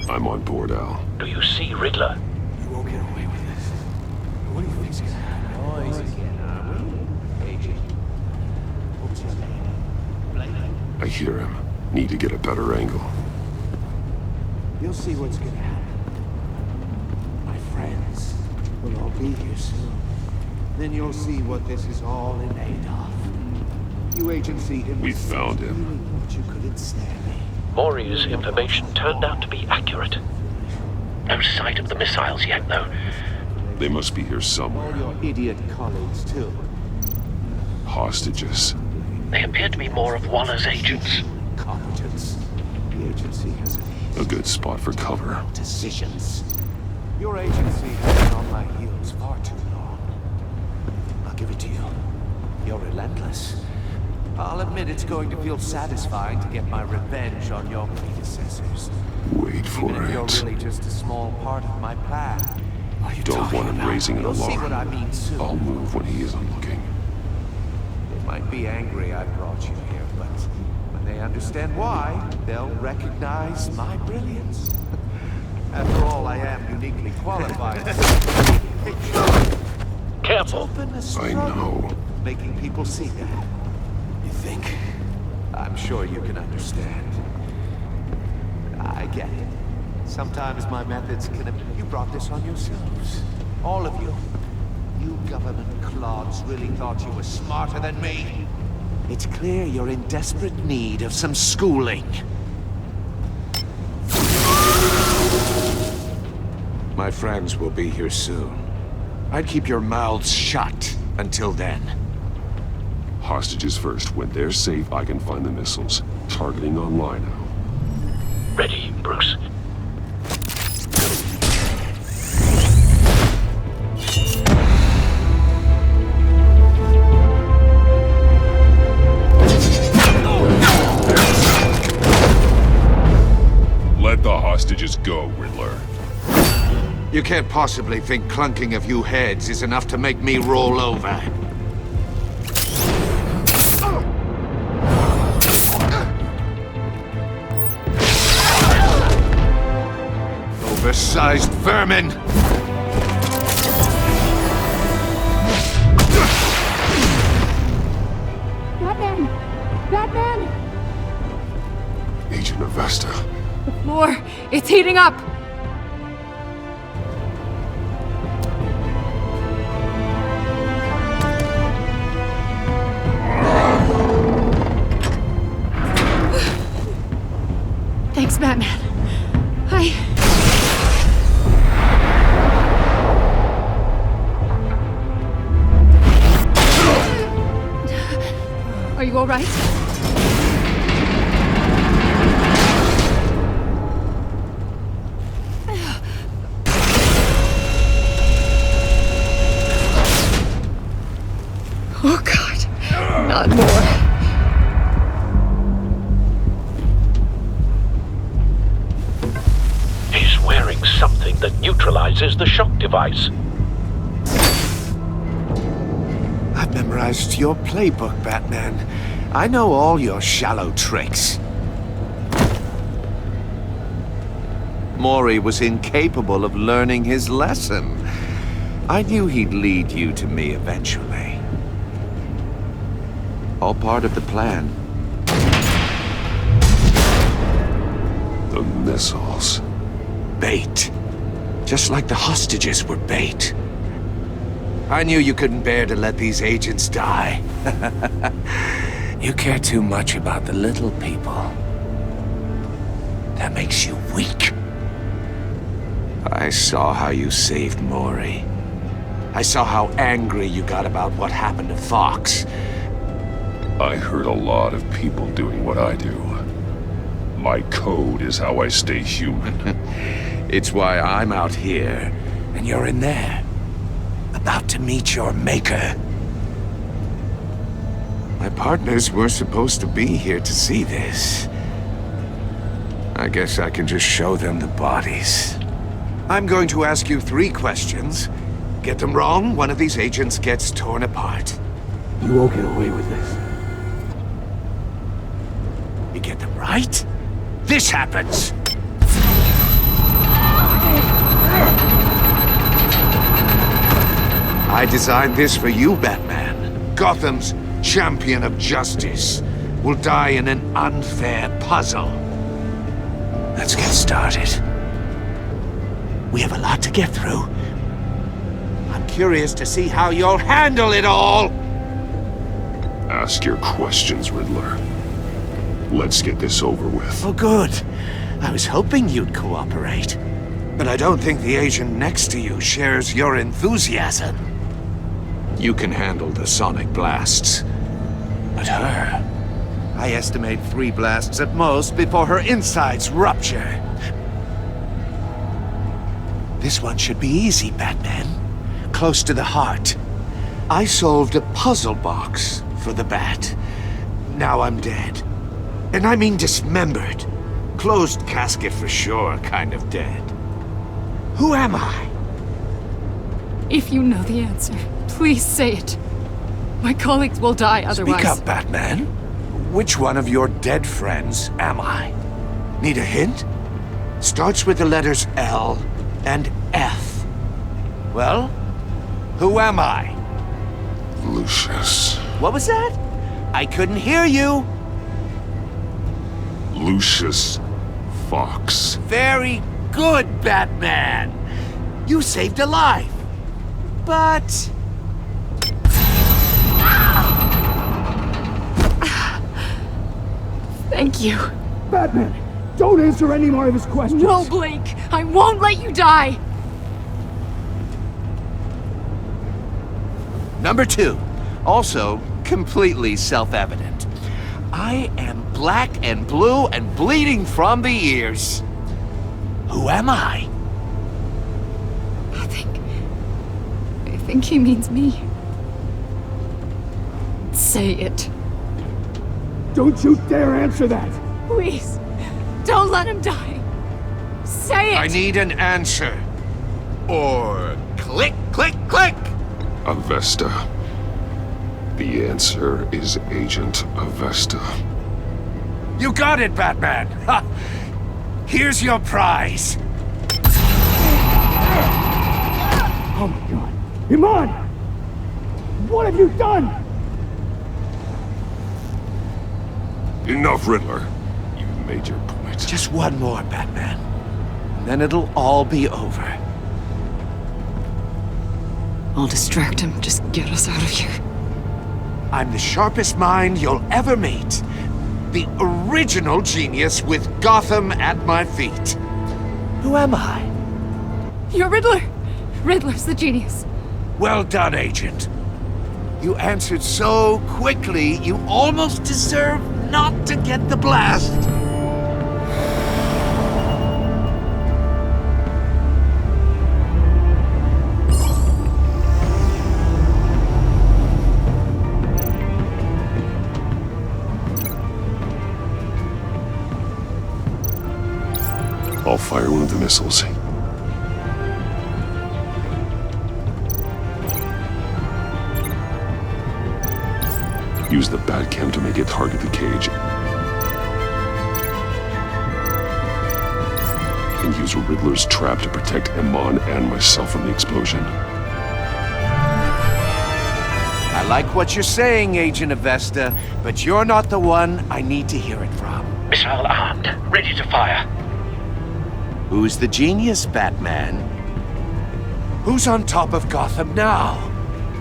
I'm on board, Al. Do you see Riddler? You won't get away with this. What do you think's gonna happen? Noise again, are we? Agent. What's your name? I hear him. Need to get a better angle. You'll see what's gonna happen. My friends will all be here soon. Then you'll see what this is all in aid of. You agency him. We found him. What you couldn't stand me. Maury's information turned out to be accurate. No sight of the missiles yet, though. They must be here somewhere. All your idiot colleagues, too. Hostages. They appear to be more of Waller's agents. Competence. The agency has A good spot for cover. decisions. Your agency has been on my heels far too long. I'll give it to you. You're relentless. I'll admit it's going to feel satisfying to get my revenge on your predecessors. Wait for Even if you're it. really just a small part of my plan. Don't want him raising an You'll see alarm. what I mean soon. I'll move when he isn't looking. They might be angry I brought you here, but when they understand why, they'll recognize my brilliance. After all, I am uniquely qualified. Careful. I know. Making people see that. You think? I'm sure you can understand. I get it. Sometimes my methods can... You brought this on yourselves. All of you. You government clods really thought you were smarter than me. It's clear you're in desperate need of some schooling. My friends will be here soon. I'd keep your mouths shut until then. Hostages first. When they're safe, I can find the missiles. Targeting online now. Ready, Bruce. Let the hostages go, Riddler. You can't possibly think clunking a few heads is enough to make me roll over. Oversized vermin! Batman! Batman! Agent Avesta. The floor, it's heating up! Thanks, Batman. Are you all right? Oh, God. Not more. He's wearing something that neutralizes the shock device. I've memorized your playbook, Batman. I know all your shallow tricks. Maury was incapable of learning his lesson. I knew he'd lead you to me eventually. All part of the plan. The missiles. Bait. Just like the hostages were bait. I knew you couldn't bear to let these agents die. You care too much about the little people. That makes you weak. I saw how you saved Maury. I saw how angry you got about what happened to Fox. I heard a lot of people doing what I do. My code is how I stay human. It's why I'm out here, and you're in there. About to meet your maker. My partners were supposed to be here to see this. I guess I can just show them the bodies. I'm going to ask you 3 questions. Get them wrong, one of these agents gets torn apart. You won't get away with this. You get them right, this happens! I designed this for you, Batman. Gotham's champion of justice will die in an unfair puzzle. Let's get started. We have a lot to get through. I'm curious to see how you'll handle it all! Ask your questions, Riddler. Let's get this over with. Oh, good. I was hoping you'd cooperate. But I don't think the agent next to you shares your enthusiasm. You can handle the sonic blasts. But her... I estimate 3 blasts at most before her insides rupture. This one should be easy, Batman. Close to the heart. I solved a puzzle box for the Bat. Now I'm dead. And I mean dismembered. Closed casket for sure, kind of dead. Who am I? If you know the answer, please say it. My colleagues will die otherwise. Speak up, Batman. Which one of your dead friends am I? Need a hint? Starts with the letters L and F. Well, who am I? Lucius. What was that? I couldn't hear you. Lucius Fox. Very good, Batman. You saved a life. But... Thank you. Batman, don't answer any more of his questions. No, Blake. I won't let you die. Number 2. Also, completely self-evident. I am black and blue and bleeding from the ears. Who am I? I think he means me. Say it. Don't you dare answer that! Please, don't let him die. Say it! I need an answer. Or click, click, click! Avesta. The answer is Agent Avesta. You got it, Batman! Ha! Here's your prize. Oh my god. Iman! What have you done? Enough, Riddler. You've made your point. Just one more, Batman. And then it'll all be over. I'll distract him. Just get us out of here. I'm the sharpest mind you'll ever meet. The original genius with Gotham at my feet. Who am I? You're Riddler. Riddler's the genius. Well done, Agent. You answered so quickly, you almost deserve not to get the blast. I'll fire one of the missiles. Use the Batcam to make it target the cage. And use Riddler's trap to protect Iman and myself from the explosion. I like what you're saying, Agent Avesta, but you're not the one I need to hear it from. Missile armed, ready to fire. Who's the genius, Batman? Who's on top of Gotham now?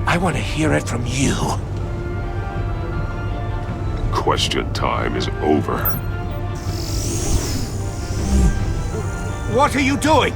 I want to hear it from you. Question time is over. What are you doing?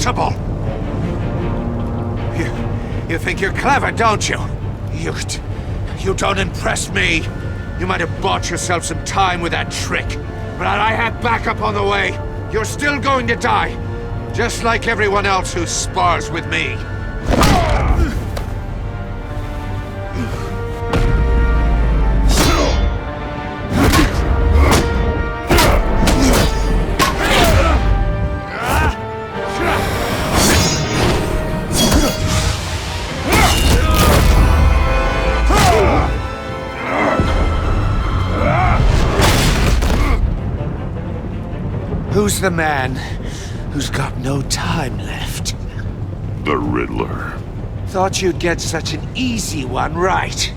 untouchable! You think you're clever, don't you? You don't impress me. You might have bought yourself some time with that trick, but I have backup on the way. You're still going to die, just like everyone else who spars with me. Who's the man who's got no time left? The Riddler. Thought you'd get such an easy one right.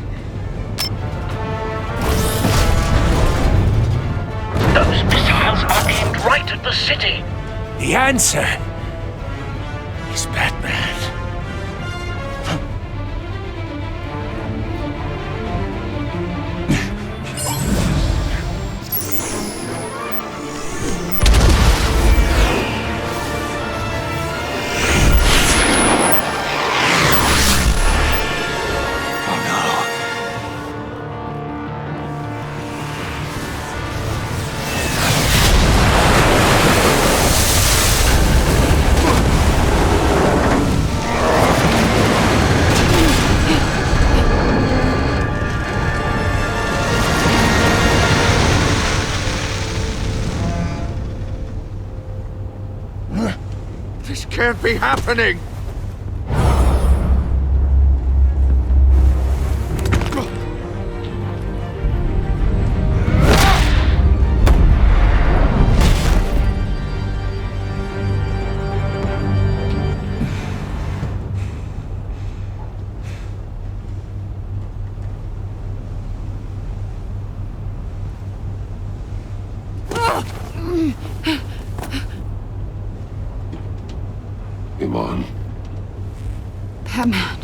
Those missiles are aimed right at the city. The answer is Batman. This can't be happening! Iman. Batman.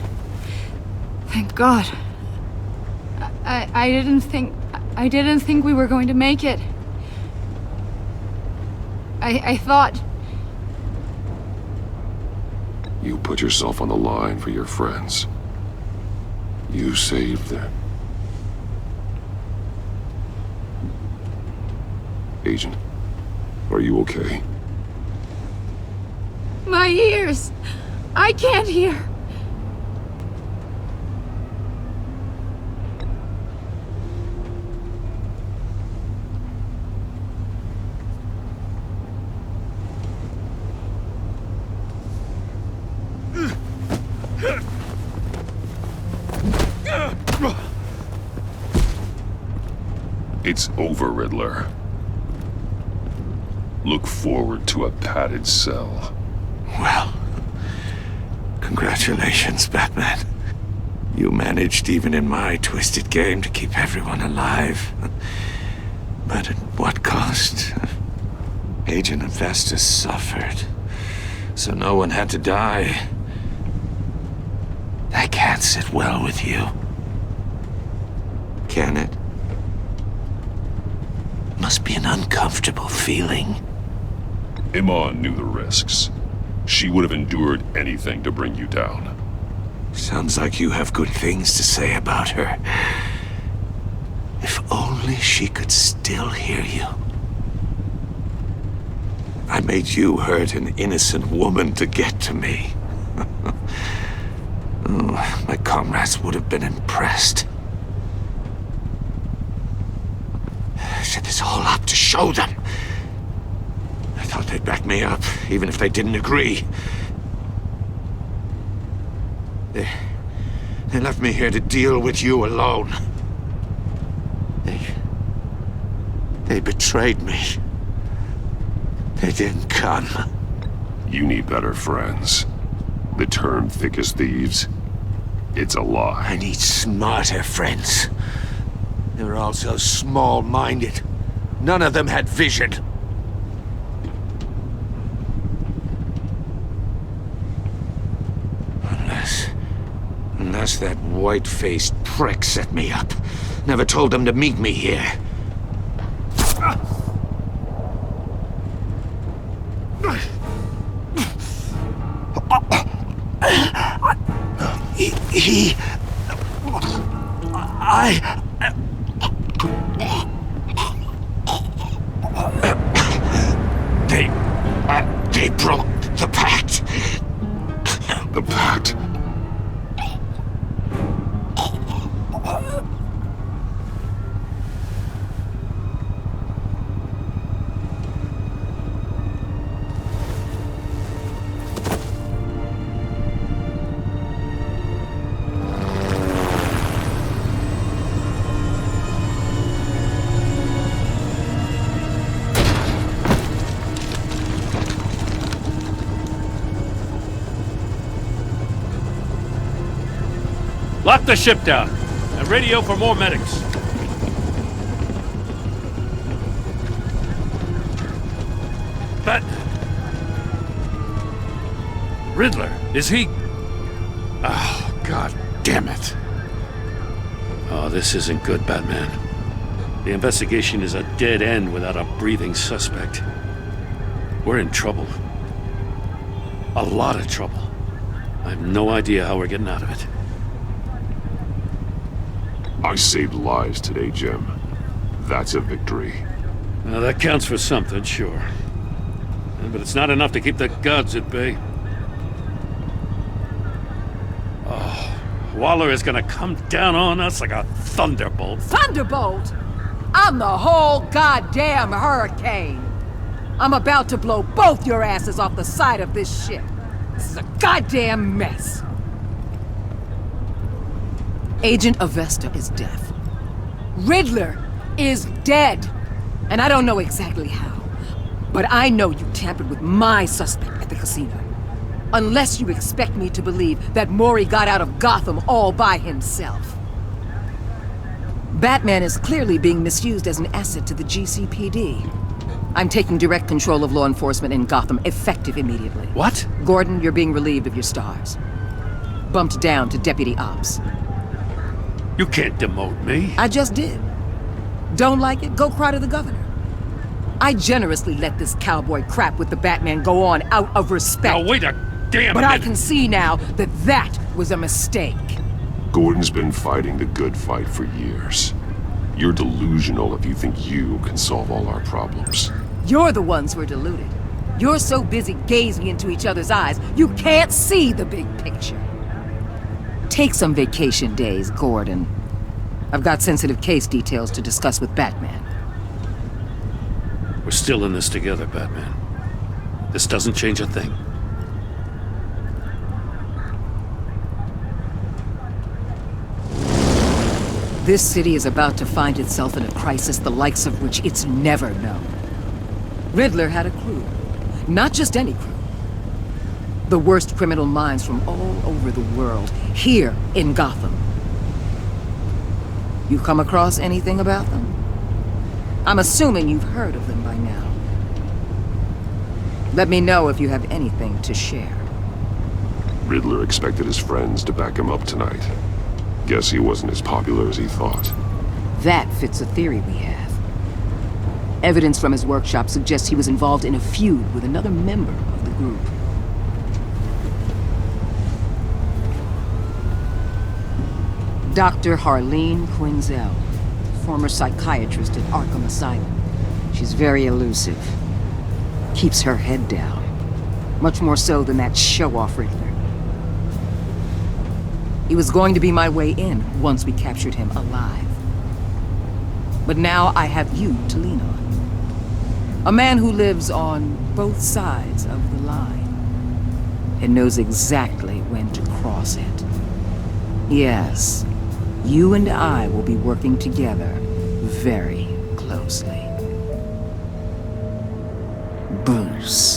Thank God. I didn't think we were going to make it. I thought... You put yourself on the line for your friends. You saved them. Agent, are you okay? My ears! I can't hear! It's over, Riddler. Look forward to a padded cell. Well, congratulations, Batman. You managed, even in my twisted game, to keep everyone alive. But at what cost? Agent Investus suffered, so no one had to die. That can't sit well with you. Can it? Must be an uncomfortable feeling. Iman knew the risks. She would have endured anything to bring you down. Sounds like you have good things to say about her. If only she could still hear you. I made you hurt an innocent woman to get to me. Oh, my comrades would have been impressed. I set this all up to show them. I thought they'd back me up, even if they didn't agree. They left me here to deal with you alone. They betrayed me. They didn't come. You need better friends. The term thick as thieves, it's a lie. I need smarter friends. They were all so small-minded. None of them had vision. Unless that white-faced prick set me up. Never told them to meet me here. The Bat. Lock the ship down and radio for more medics. But Riddler, is he? Oh, God damn it. Oh, this isn't good, Batman. The investigation is a dead end without a breathing suspect. We're in trouble. A lot of trouble. I have no idea how we're getting out of it. I saved lives today, Jim. That's a victory. Well, that counts for something, sure. But it's not enough to keep the gods at bay. Oh, Waller is gonna come down on us like a thunderbolt. Thunderbolt? I'm the whole goddamn hurricane. I'm about to blow both your asses off the side of this ship. This is a goddamn mess. Agent Avesta is deaf. Riddler is dead. And I don't know exactly how. But I know you tampered with my suspect at the casino. Unless you expect me to believe that Mori got out of Gotham all by himself. Batman is clearly being misused as an asset to the GCPD. I'm taking direct control of law enforcement in Gotham, effective immediately. What? Gordon, you're being relieved of your stars. Bumped down to Deputy Ops. You can't demote me. I just did. Don't like it? Go cry to the governor. I generously let this cowboy crap with the Batman go on out of respect. Now wait a damn But minute. I can see now that that was a mistake. Gordon's been fighting the good fight for years. You're delusional if you think you can solve all our problems. You're the ones who are deluded. You're so busy gazing into each other's eyes, you can't see the big picture. Take some vacation days, Gordon. I've got sensitive case details to discuss with Batman. We're still in this together, Batman. This doesn't change a thing. This city is about to find itself in a crisis the likes of which it's never known. Riddler had a crew. Not just any crew. The worst criminal minds from all over the world, here in Gotham. You come across anything about them? I'm assuming you've heard of them by now. Let me know if you have anything to share. Riddler expected his friends to back him up tonight. Guess he wasn't as popular as he thought. That fits a theory we have. Evidence from his workshop suggests he was involved in a feud with another member of the group. Dr. Harleen Quinzel, former psychiatrist at Arkham Asylum. She's very elusive. Keeps her head down. Much more so than that show-off Riddler. He was going to be my way in once we captured him alive. But now I have you to lean on. A man who lives on both sides of the line and knows exactly when to cross it. Yes, you and I will be working together very closely. Bruce.